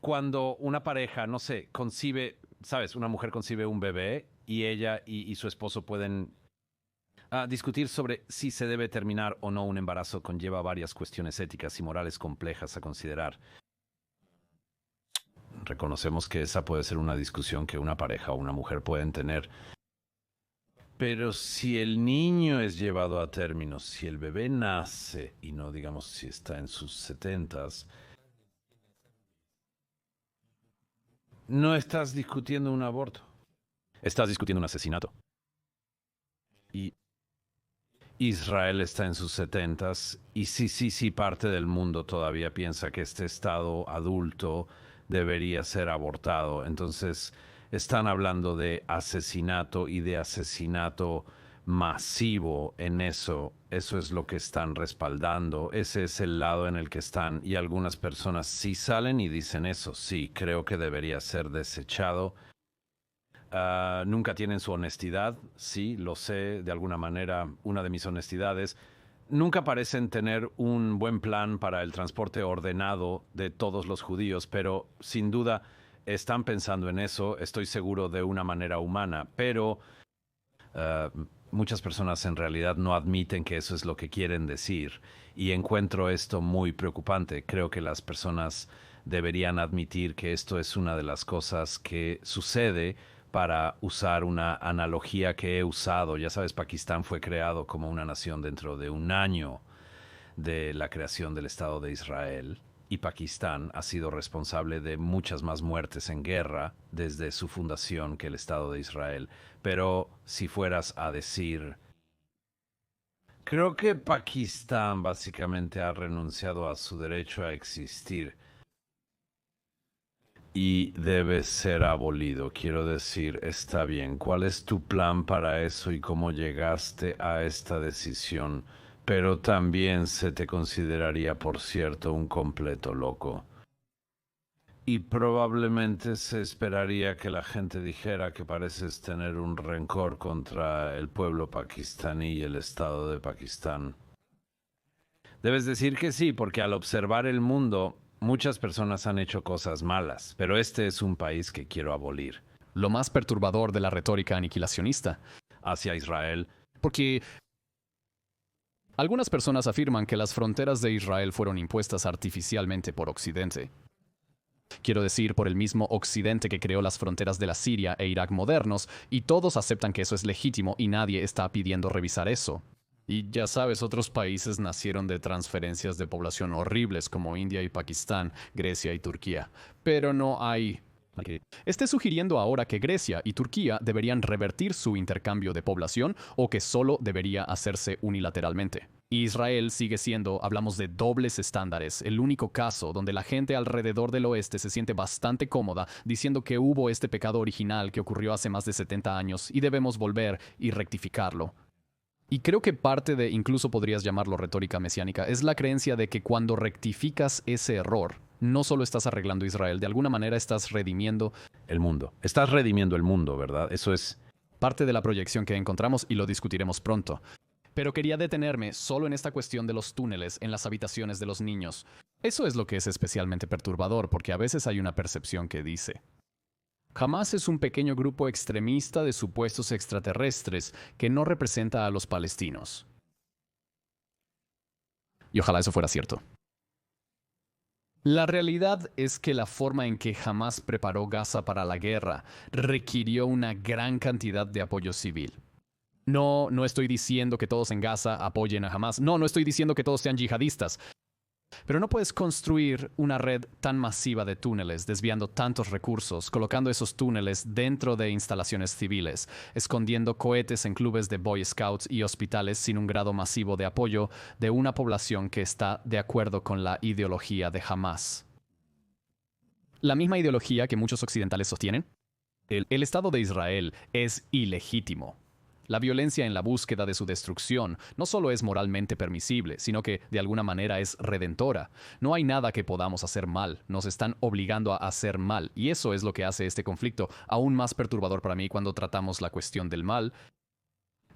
cuando una pareja, no sé, concibe, sabes, una mujer concibe un bebé y ella y su esposo pueden discutir sobre si se debe terminar o no un embarazo conlleva varias cuestiones éticas y morales complejas a considerar. Reconocemos que esa puede ser una discusión que una pareja o una mujer pueden tener. Pero si el niño es llevado a término, si el bebé nace, y no digamos si está en sus setentas, no estás discutiendo un aborto. Estás discutiendo un asesinato. Y Israel está en sus setentas y sí, parte del mundo todavía piensa que este estado adulto debería ser abortado. Entonces están hablando de asesinato y de asesinato masivo en eso. Eso es lo que están respaldando. Ese es el lado en el que están. Y algunas personas sí salen y dicen eso. Sí, creo que debería ser desechado. Nunca tienen su honestidad, sí, lo sé, de alguna manera, una de mis honestidades. Nunca parecen tener un buen plan para el transporte ordenado de todos los judíos, pero sin duda están pensando en eso, estoy seguro, de una manera humana, pero muchas personas en realidad no admiten que eso es lo que quieren decir y encuentro esto muy preocupante. Creo que las personas deberían admitir que esto es una de las cosas que sucede. Para usar una analogía que he usado, ya sabes, Pakistán fue creado como una nación dentro de un año de la creación del Estado de Israel y Pakistán ha sido responsable de muchas más muertes en guerra desde su fundación que el Estado de Israel. Pero si fueras a decir, creo que Pakistán básicamente ha renunciado a su derecho a existir. y debe ser abolido. Quiero decir, está bien, ¿cuál es tu plan para eso y cómo llegaste a esta decisión? Pero también se te consideraría, por cierto, un completo loco. Y probablemente se esperaría que la gente dijera que pareces tener un rencor contra el pueblo pakistaní y el Estado de Pakistán. Debes decir que sí, porque al observar el mundo, muchas personas han hecho cosas malas, pero este es un país que quiero abolir. Lo más perturbador de la retórica aniquilacionista, Hacia Israel, porque algunas personas afirman que las fronteras de Israel fueron impuestas artificialmente por Occidente. Quiero decir, por el mismo Occidente que creó las fronteras de la Siria e Irak modernos, y todos aceptan que eso es legítimo y nadie está pidiendo revisar eso. Y ya sabes, otros países nacieron de transferencias de población horribles como India y Pakistán, Grecia y Turquía. Pero no hay... Esté sugiriendo ahora que Grecia y Turquía deberían revertir su intercambio de población o que solo debería hacerse unilateralmente. Israel sigue siendo, hablamos de dobles estándares, el único caso donde la gente alrededor del oeste se siente bastante cómoda diciendo que hubo este pecado original que ocurrió hace más de 70 años y debemos volver y rectificarlo. Y creo que parte de, incluso podrías llamarlo retórica mesiánica, es la creencia de que cuando rectificas ese error, no solo estás arreglando Israel, de alguna manera estás redimiendo el mundo. Estás redimiendo el mundo, ¿verdad? Eso es... parte de la proyección que encontramos y lo discutiremos pronto. Pero quería detenerme solo en esta cuestión de los túneles en las habitaciones de los niños. Eso es lo que es especialmente perturbador, porque a veces hay una percepción que dice: Hamás es un pequeño grupo extremista de supuestos extraterrestres que no representa a los palestinos. Y ojalá eso fuera cierto. La realidad es que la forma en que Hamás preparó Gaza para la guerra requirió una gran cantidad de apoyo civil. No estoy diciendo que todos en Gaza apoyen a Hamás. No estoy diciendo que todos sean yihadistas. Pero no puedes construir una red tan masiva de túneles, desviando tantos recursos, colocando esos túneles dentro de instalaciones civiles, escondiendo cohetes en clubes de Boy Scouts y hospitales sin un grado masivo de apoyo de una población que está de acuerdo con la ideología de Hamás. La misma ideología que muchos occidentales sostienen. El Estado de Israel es ilegítimo. La violencia en la búsqueda de su destrucción no solo es moralmente permisible, sino que de alguna manera es redentora. No hay nada que podamos hacer mal, nos están obligando a hacer mal, y eso es lo que hace este conflicto aún más perturbador para mí cuando tratamos la cuestión del mal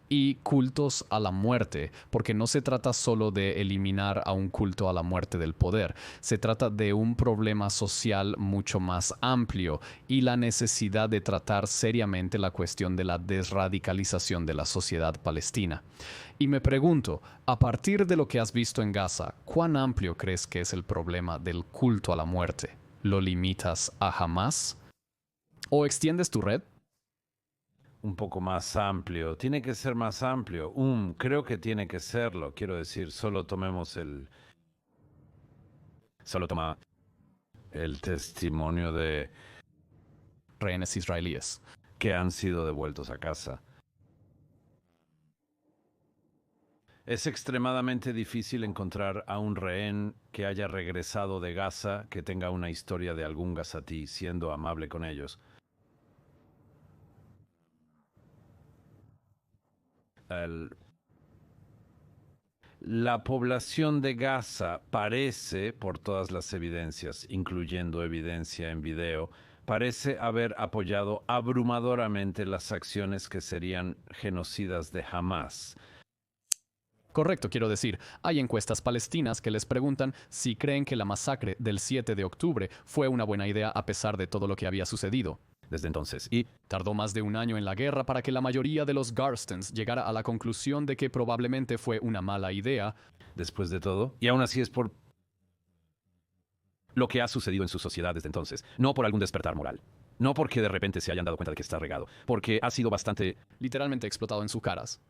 y cultos a la muerte, porque no se trata solo de eliminar a un culto a la muerte del poder, se trata de un problema social mucho más amplio y la necesidad de tratar seriamente la cuestión de la desradicalización de la sociedad palestina. Y me pregunto, a partir de lo que has visto en Gaza, ¿cuán amplio crees que es el problema del culto a la muerte? ¿Lo limitas a Hamás? ¿O extiendes tu red? Un poco más amplio. Tiene que ser más amplio. Creo que tiene que serlo. Quiero decir, solo tomemos el... Solo toma el testimonio de rehenes israelíes que han sido devueltos a casa. Es extremadamente difícil encontrar a un rehén que haya regresado de Gaza, que tenga una historia de algún gazatí siendo amable con ellos. La población de Gaza parece, por todas las evidencias, incluyendo evidencia en video, parece haber apoyado abrumadoramente las acciones que serían genocidas de Hamás. Correcto, quiero decir, hay encuestas palestinas que les preguntan si creen que la masacre del 7 de octubre fue una buena idea a pesar de todo lo que había sucedido desde entonces. Y tardó más de un año en la guerra para que la mayoría de los Garstons llegara a la conclusión de que probablemente fue una mala idea. Después de todo, y aún así es por lo que ha sucedido en su sociedad desde entonces, no por algún despertar moral. No porque de repente se hayan dado cuenta de que está regado, porque ha sido bastante... literalmente explotado en sus caras.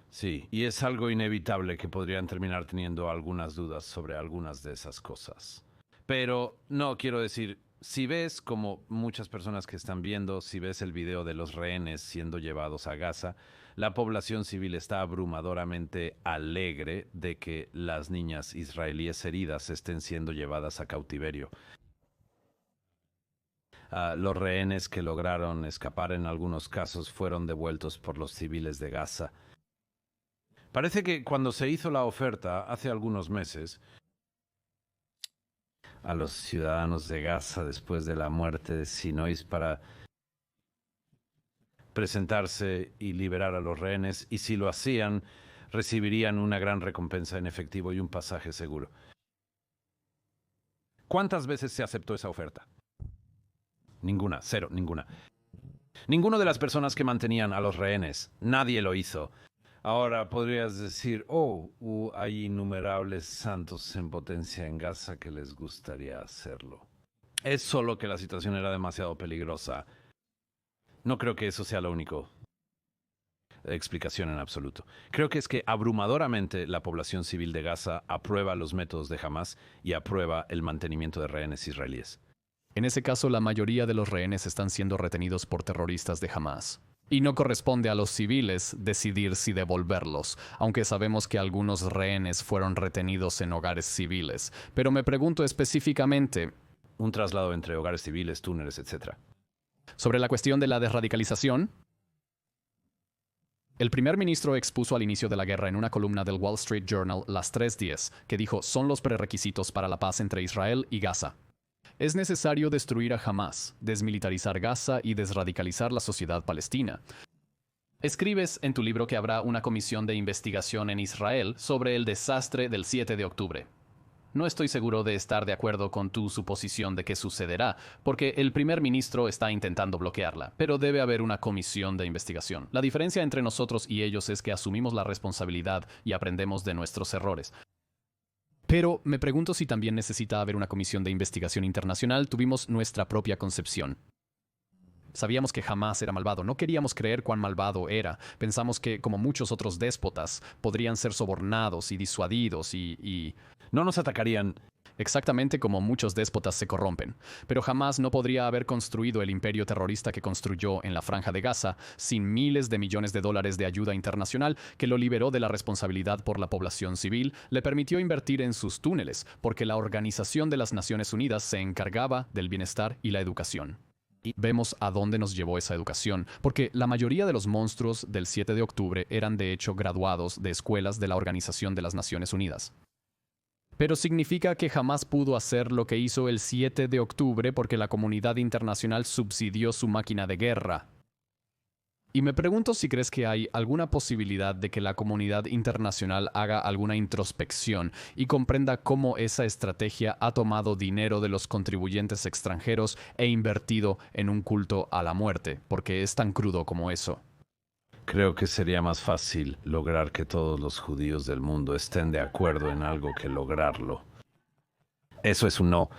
Sí, y es algo inevitable que podrían terminar teniendo algunas dudas sobre algunas de esas cosas. Pero no, quiero decir, si ves, como muchas personas que están viendo, si ves el video de los rehenes siendo llevados a Gaza, la población civil está abrumadoramente alegre de que las niñas israelíes heridas estén siendo llevadas a cautiverio. Los rehenes que lograron escapar en algunos casos fueron devueltos por los civiles de Gaza. Parece que cuando se hizo la oferta hace algunos meses a los ciudadanos de Gaza después de la muerte de Sinois para presentarse y liberar a los rehenes, y si lo hacían, recibirían una gran recompensa en efectivo y un pasaje seguro. ¿Cuántas veces se aceptó esa oferta? Ninguna, cero, ninguna. Ninguno de las personas que mantenían a los rehenes, nadie lo hizo. Ahora podrías decir, hay innumerables santos en potencia en Gaza que les gustaría hacerlo. Es solo que la situación era demasiado peligrosa. No creo que eso sea la única explicación en absoluto. Creo que es que abrumadoramente la población civil de Gaza aprueba los métodos de Hamás y aprueba el mantenimiento de rehenes israelíes. En ese caso, la mayoría de los rehenes están siendo retenidos por terroristas de Hamás. Y no corresponde a los civiles decidir si devolverlos, aunque sabemos que algunos rehenes fueron retenidos en hogares civiles. Pero me pregunto específicamente... Un traslado entre hogares civiles, túneles, etc. Sobre la cuestión de la desradicalización, el primer ministro expuso al inicio de la guerra en una columna del Wall Street Journal las 3:10, que dijo son los prerequisitos para la paz entre Israel y Gaza. Es necesario destruir a Hamás, desmilitarizar Gaza y desradicalizar la sociedad palestina. Escribes en tu libro que habrá una comisión de investigación en Israel sobre el desastre del 7 de octubre. No estoy seguro de estar de acuerdo con tu suposición de que sucederá, porque el primer ministro está intentando bloquearla, pero debe haber una comisión de investigación. La diferencia entre nosotros y ellos es que asumimos la responsabilidad y aprendemos de nuestros errores. Pero me pregunto si también necesita haber una comisión de investigación internacional. Tuvimos nuestra propia concepción. Sabíamos que Hamás era malvado. No queríamos creer cuán malvado era. Pensamos que, como muchos otros déspotas, podrían ser sobornados y disuadidos y... No nos atacarían. Exactamente como muchos déspotas se corrompen. Pero jamás no podría haber construido el imperio terrorista que construyó en la Franja de Gaza sin miles de millones de dólares de ayuda internacional que lo liberó de la responsabilidad por la población civil, le permitió invertir en sus túneles, porque la Organización de las Naciones Unidas se encargaba del bienestar y la educación. Y vemos a dónde nos llevó esa educación, porque la mayoría de los monstruos del 7 de octubre eran de hecho graduados de escuelas de la Organización de las Naciones Unidas. Pero significa que jamás pudo hacer lo que hizo el 7 de octubre porque la comunidad internacional subsidió su máquina de guerra. Y me pregunto si crees que hay alguna posibilidad de que la comunidad internacional haga alguna introspección y comprenda cómo esa estrategia ha tomado dinero de los contribuyentes extranjeros e invertido en un culto a la muerte, porque es tan crudo como eso. Creo que sería más fácil lograr que todos los judíos del mundo estén de acuerdo en algo que lograrlo. Eso es un no.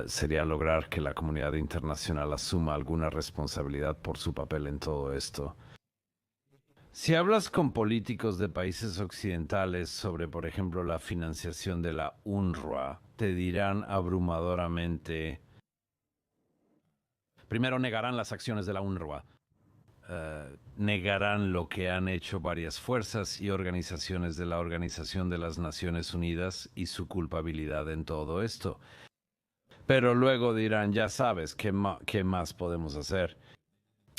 Sería lograr que la comunidad internacional asuma alguna responsabilidad por su papel en todo esto. Si hablas con políticos de países occidentales sobre, por ejemplo, la financiación de la UNRWA, te dirán abrumadoramente... Primero negarán las acciones de la UNRWA. Negarán lo que han hecho varias fuerzas y organizaciones de la Organización de las Naciones Unidas y su culpabilidad en todo esto. Pero luego dirán, ya sabes, ¿qué más podemos hacer?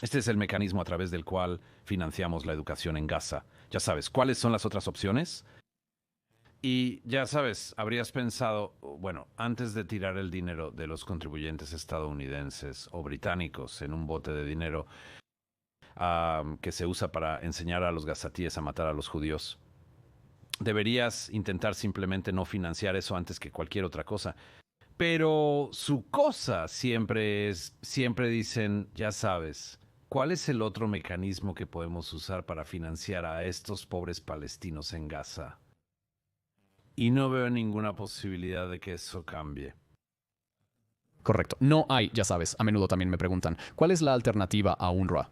Este es el mecanismo a través del cual financiamos la educación en Gaza. Ya sabes, ¿cuáles son las otras opciones? Y ya sabes, habrías pensado, bueno, antes de tirar el dinero de los contribuyentes estadounidenses o británicos en un bote de dinero que se usa para enseñar a los gazatíes a matar a los judíos, deberías intentar simplemente no financiar eso antes que cualquier otra cosa. Pero su cosa siempre dicen, ya sabes, ¿cuál es el otro mecanismo que podemos usar para financiar a estos pobres palestinos en Gaza? Y no veo ninguna posibilidad de que eso cambie. Correcto. No hay, ya sabes, a menudo también me preguntan, ¿cuál es la alternativa a UNRWA?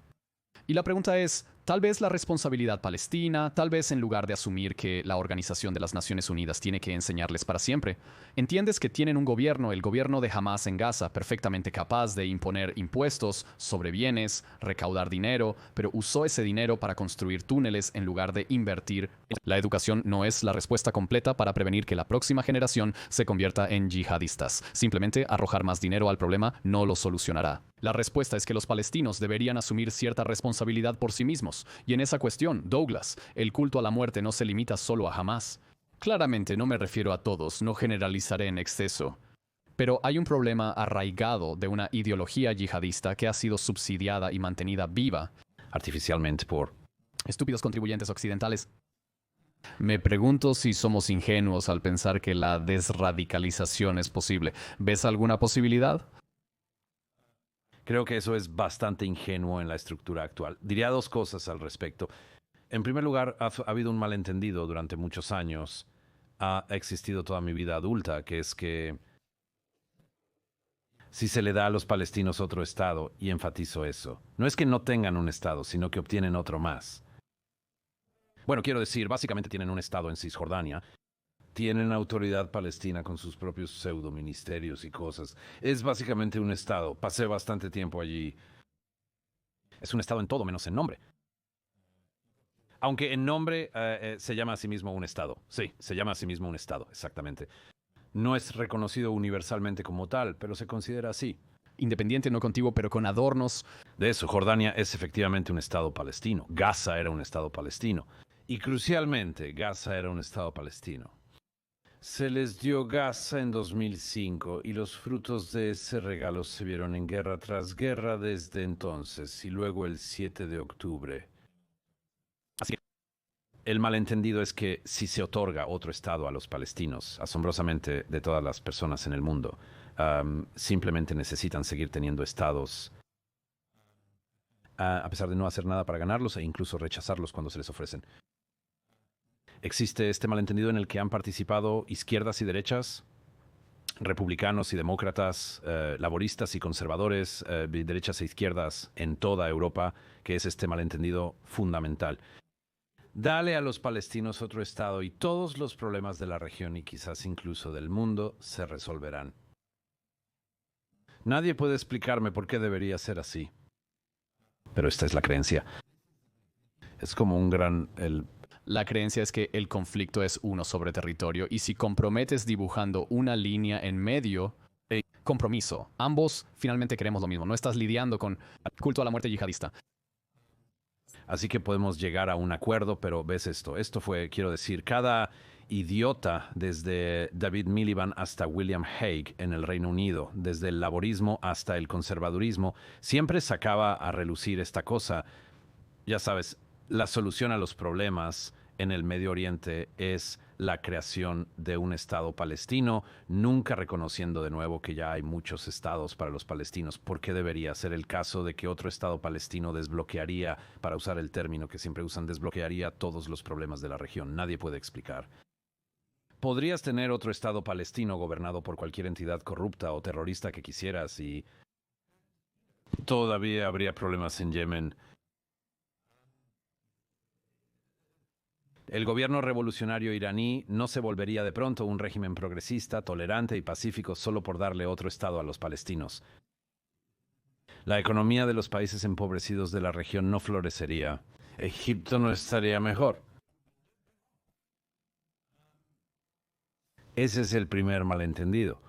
Y la pregunta es, Tal vez la responsabilidad palestina, tal vez en lugar de asumir que la Organización de las Naciones Unidas tiene que enseñarles para siempre. Entiendes que tienen un gobierno, el gobierno de Hamás en Gaza, perfectamente capaz de imponer impuestos sobre bienes, recaudar dinero, pero usó ese dinero para construir túneles en lugar de invertir. La educación no es la respuesta completa para prevenir que la próxima generación se convierta en yihadistas. Simplemente arrojar más dinero al problema no lo solucionará. La respuesta es que los palestinos deberían asumir cierta responsabilidad por sí mismos. Y en esa cuestión, Douglas, el culto a la muerte no se limita solo a Hamás. Claramente no me refiero a todos, no generalizaré en exceso. Pero hay un problema arraigado de una ideología yihadista que ha sido subsidiada y mantenida viva artificialmente por estúpidos contribuyentes occidentales. Me pregunto si somos ingenuos al pensar que la desradicalización es posible. ¿Ves alguna posibilidad? Creo que eso es bastante ingenuo en la estructura actual. Diría dos cosas al respecto. En primer lugar, ha habido un malentendido durante muchos años. Ha existido toda mi vida adulta, que es que si se le da a los palestinos otro Estado, y enfatizo eso, no es que no tengan un Estado, sino que obtienen otro más. Bueno, quiero decir, básicamente tienen un Estado en Cisjordania. Tienen autoridad palestina con sus propios pseudoministerios y cosas. Es básicamente un Estado. Pasé bastante tiempo allí. Es un Estado en todo menos en nombre. Aunque en nombre se llama a sí mismo un Estado. Sí, se llama a sí mismo un Estado, exactamente. No es reconocido universalmente como tal, pero se considera así. Independiente, no contiguo, pero con adornos. De eso, Jordania es efectivamente un Estado palestino. Gaza era un Estado palestino. Y crucialmente, Gaza era un Estado palestino. Se les dio Gaza en 2005 y los frutos de ese regalo se vieron en guerra tras guerra desde entonces y luego el 7 de octubre. Así que el malentendido es que si se otorga otro Estado a los palestinos, asombrosamente de todas las personas en el mundo, simplemente necesitan seguir teniendo estados a pesar de no hacer nada para ganarlos e incluso rechazarlos cuando se les ofrecen. Existe este malentendido en el que han participado izquierdas y derechas, republicanos y demócratas, laboristas y conservadores, derechas e izquierdas en toda Europa, que es este malentendido fundamental. Dale a los palestinos otro Estado y todos los problemas de la región y quizás incluso del mundo se resolverán. Nadie puede explicarme por qué debería ser así. Pero esta es la creencia. Es como un gran... La creencia es que el conflicto es uno sobre territorio y si comprometes dibujando una línea en medio, compromiso. Ambos finalmente queremos lo mismo. No estás lidiando con culto a la muerte yihadista. Así que podemos llegar a un acuerdo, pero ves esto. Esto fue, quiero decir, cada idiota, desde David Miliband hasta William Hague en el Reino Unido, desde el laborismo hasta el conservadurismo, siempre sacaba a relucir esta cosa. Ya sabes, la solución a los problemas en el Medio Oriente es la creación de un Estado palestino, nunca reconociendo de nuevo que ya hay muchos estados para los palestinos. ¿Por qué debería ser el caso de que otro Estado palestino desbloquearía, para usar el término que siempre usan, desbloquearía todos los problemas de la región? Nadie puede explicar. Podrías tener otro Estado palestino gobernado por cualquier entidad corrupta o terrorista que quisieras y todavía habría problemas en Yemen. El gobierno revolucionario iraní no se volvería de pronto un régimen progresista, tolerante y pacífico solo por darle otro Estado a los palestinos. La economía de los países empobrecidos de la región no florecería. Egipto no estaría mejor. Ese es el primer malentendido.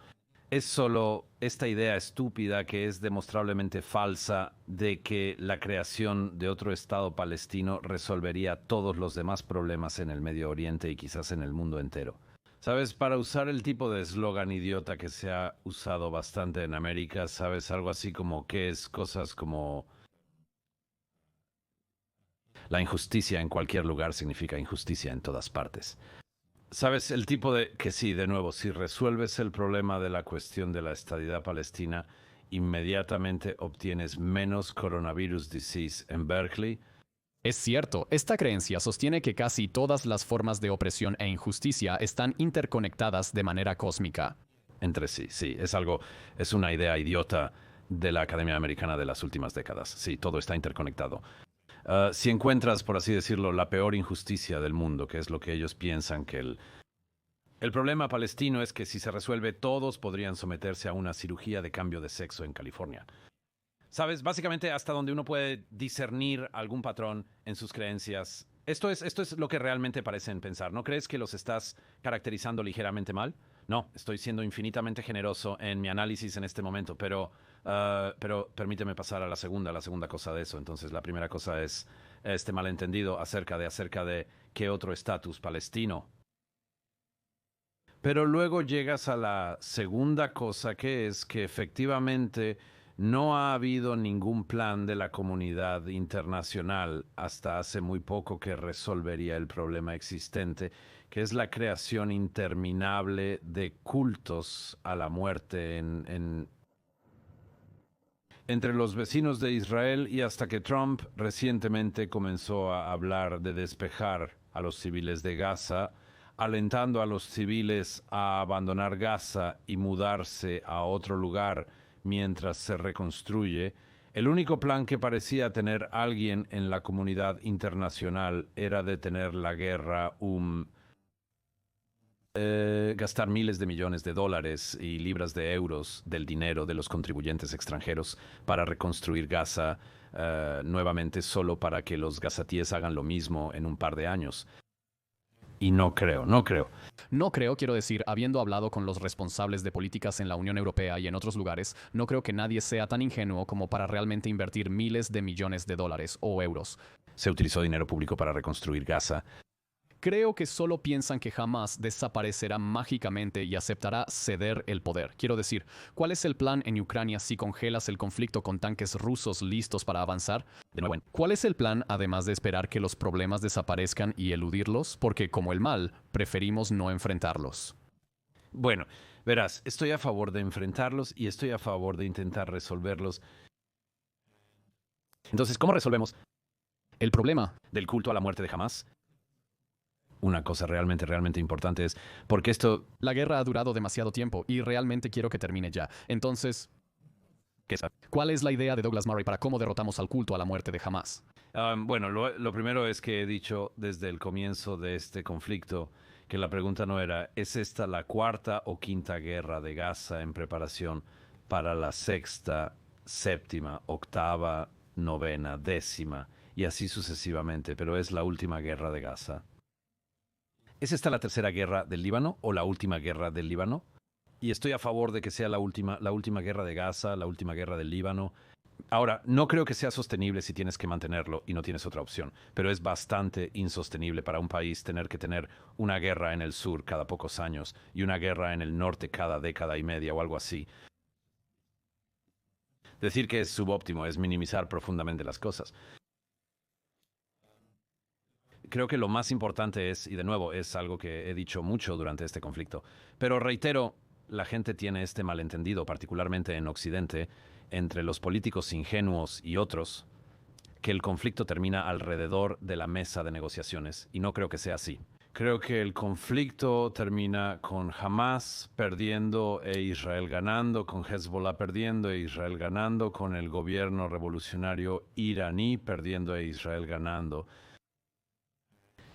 Es solo esta idea estúpida que es demostrablemente falsa de que la creación de otro Estado palestino resolvería todos los demás problemas en el Medio Oriente y quizás en el mundo entero. ¿Sabes? Para usar el tipo de eslogan idiota que se ha usado bastante en América, ¿sabes? Algo así como que es cosas como... La injusticia en cualquier lugar significa injusticia en todas partes. ¿Sabes? El tipo de... que sí, de nuevo, si resuelves el problema de la cuestión de la estadidad palestina, inmediatamente obtienes menos coronavirus disease en Berkeley. Es cierto, esta creencia sostiene que casi todas las formas de opresión e injusticia están interconectadas de manera cósmica. Entre sí, sí, es una idea idiota de la Academia Americana de las últimas décadas. Sí, todo está interconectado. Si encuentras, por así decirlo, la peor injusticia del mundo, que es lo que ellos piensan que el problema palestino es que si se resuelve, todos podrían someterse a una cirugía de cambio de sexo en California. ¿Sabes? Básicamente hasta donde uno puede discernir algún patrón en sus creencias. Esto es lo que realmente parecen pensar. ¿No crees que los estás caracterizando ligeramente mal? No, estoy siendo infinitamente generoso en mi análisis en este momento, pero permíteme pasar a la segunda cosa de eso. Entonces, la primera cosa es este malentendido acerca de qué otro estatus palestino. Pero luego llegas a la segunda cosa, que es que efectivamente no ha habido ningún plan de la comunidad internacional hasta hace muy poco que resolvería el problema existente, que es la creación interminable de cultos a la muerte entre los vecinos de Israel, y hasta que Trump recientemente comenzó a hablar de despejar a los civiles de Gaza, alentando a los civiles a abandonar Gaza y mudarse a otro lugar mientras se reconstruye. El único plan que parecía tener alguien en la comunidad internacional era detener la guerra, gastar miles de millones de dólares y libras de euros del dinero de los contribuyentes extranjeros para reconstruir Gaza nuevamente, solo para que los gazatíes hagan lo mismo en un par de años. Y no creo. No creo, quiero decir, habiendo hablado con los responsables de políticas en la Unión Europea y en otros lugares, no creo que nadie sea tan ingenuo como para realmente invertir miles de millones de dólares o euros. Se utilizó dinero público para reconstruir Gaza. Creo que solo piensan que jamás desaparecerá mágicamente y aceptará ceder el poder. Quiero decir, ¿cuál es el plan en Ucrania si congelas el conflicto con tanques rusos listos para avanzar? De nuevo, ¿cuál es el plan además de esperar que los problemas desaparezcan y eludirlos? Porque como el mal, preferimos no enfrentarlos. Bueno, verás, estoy a favor de enfrentarlos y estoy a favor de intentar resolverlos. Entonces, ¿cómo resolvemos el problema del culto a la muerte de Hamás? Una cosa realmente importante es porque la guerra ha durado demasiado tiempo y realmente quiero que termine ya. Entonces, ¿cuál es la idea de Douglas Murray para cómo derrotamos al culto a la muerte de Hamás? Bueno, lo primero es que he dicho desde el comienzo de este conflicto que la pregunta no era, ¿es esta la cuarta o quinta guerra de Gaza en preparación para la sexta, séptima, octava, novena, décima y así sucesivamente? Pero es la última guerra de Gaza. ¿Es esta la tercera guerra del Líbano o la última guerra del Líbano? Y estoy a favor de que sea la última guerra de Gaza, la última guerra del Líbano. Ahora, no creo que sea sostenible si tienes que mantenerlo y no tienes otra opción, pero es bastante insostenible para un país tener que tener una guerra en el sur cada pocos años y una guerra en el norte cada década y media o algo así. Decir que es subóptimo es minimizar profundamente las cosas. Creo que lo más importante es, y de nuevo es algo que he dicho mucho durante este conflicto, pero reitero, la gente tiene este malentendido, particularmente en Occidente, entre los políticos ingenuos y otros, que el conflicto termina alrededor de la mesa de negociaciones, y no creo que sea así. Creo que el conflicto termina con Hamás perdiendo e Israel ganando, con Hezbollah perdiendo e Israel ganando, con el gobierno revolucionario iraní perdiendo e Israel ganando.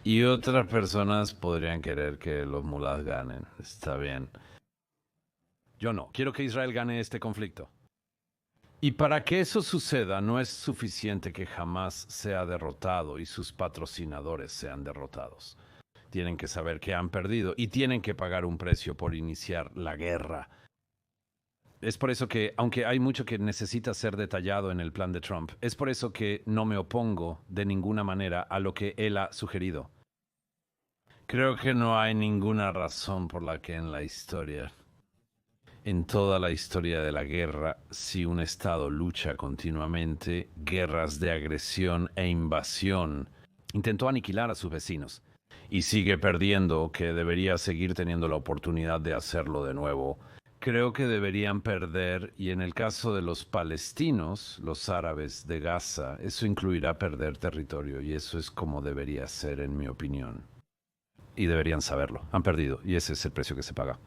Y otras personas podrían querer que los mulás ganen. Está bien. Yo no. Quiero que Israel gane este conflicto. Y para que eso suceda, no es suficiente que Hamás sea derrotado y sus patrocinadores sean derrotados. Tienen que saber que han perdido y tienen que pagar un precio por iniciar la guerra. Es por eso que, aunque hay mucho que necesita ser detallado en el plan de Trump, es por eso que no me opongo de ninguna manera a lo que él ha sugerido. Creo que no hay ninguna razón por la que en toda la historia de la guerra, si un Estado lucha continuamente, guerras de agresión e invasión, intentó aniquilar a sus vecinos y sigue perdiendo, que debería seguir teniendo la oportunidad de hacerlo de nuevo. Creo que deberían perder, y en el caso de los palestinos, los árabes de Gaza, eso incluirá perder territorio, y eso es como debería ser, en mi opinión. Y deberían saberlo. Han perdido, y ese es el precio que se paga.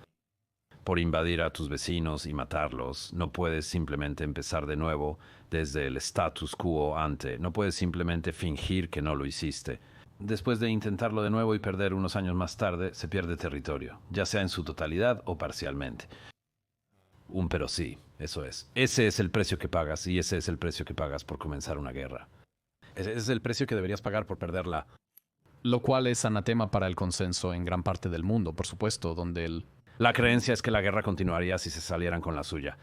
por invadir a tus vecinos y matarlos. No puedes simplemente empezar de nuevo desde el status quo ante. No puedes simplemente fingir que no lo hiciste. Después de intentarlo de nuevo y perder unos años más tarde, se pierde territorio, ya sea en su totalidad o parcialmente. Pero sí, eso es. Ese es el precio que pagas y ese es el precio que pagas por comenzar una guerra. Ese es el precio que deberías pagar por perderla. Lo cual es anatema para el consenso en gran parte del mundo, por supuesto, donde La creencia es que la guerra continuaría si se salieran con la suya.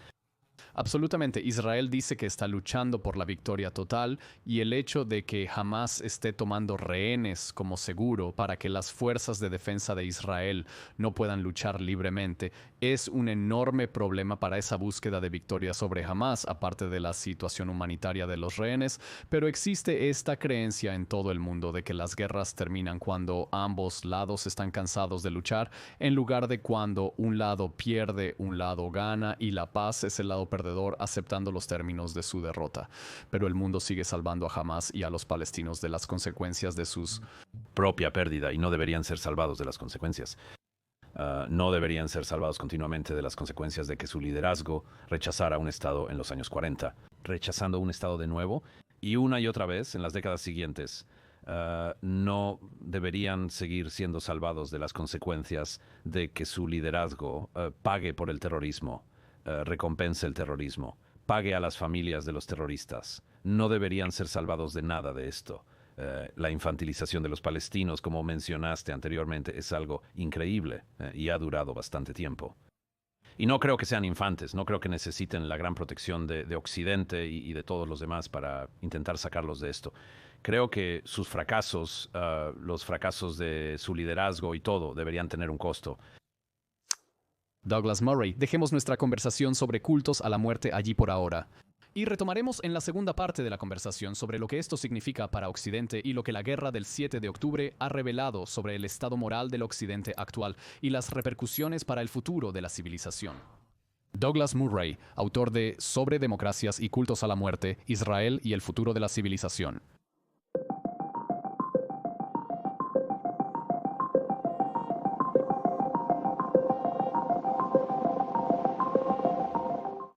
Absolutamente. Israel dice que está luchando por la victoria total y el hecho de que Hamás esté tomando rehenes como seguro para que las fuerzas de defensa de Israel no puedan luchar libremente es un enorme problema para esa búsqueda de victoria sobre Hamás, aparte de la situación humanitaria de los rehenes, pero existe esta creencia en todo el mundo de que las guerras terminan cuando ambos lados están cansados de luchar, en lugar de cuando un lado pierde, un lado gana y la paz es el lado perdedor aceptando los términos de su derrota. Pero el mundo sigue salvando a Hamás y a los palestinos de las consecuencias de sus propia pérdida y no deberían ser salvados de las consecuencias. No deberían ser salvados continuamente de las consecuencias de que su liderazgo rechazara un Estado en los años 40, rechazando un Estado de nuevo y una y otra vez en las décadas siguientes. No deberían seguir siendo salvados de las consecuencias de que su liderazgo pague por el terrorismo, recompense el terrorismo, pague a las familias de los terroristas. No deberían ser salvados de nada de esto. La infantilización de los palestinos, como mencionaste anteriormente, es algo increíble y ha durado bastante tiempo. Y no creo que sean infantes, no creo que necesiten la gran protección de Occidente y de todos los demás para intentar sacarlos de esto. Creo que sus fracasos, los fracasos de su liderazgo y todo, deberían tener un costo. Douglas Murray, dejemos nuestra conversación sobre cultos a la muerte allí por ahora. Y retomaremos en la segunda parte de la conversación sobre lo que esto significa para Occidente y lo que la guerra del 7 de octubre ha revelado sobre el estado moral del Occidente actual y las repercusiones para el futuro de la civilización. Douglas Murray, autor de Sobre democracias y cultos a la muerte, Israel y el futuro de la civilización.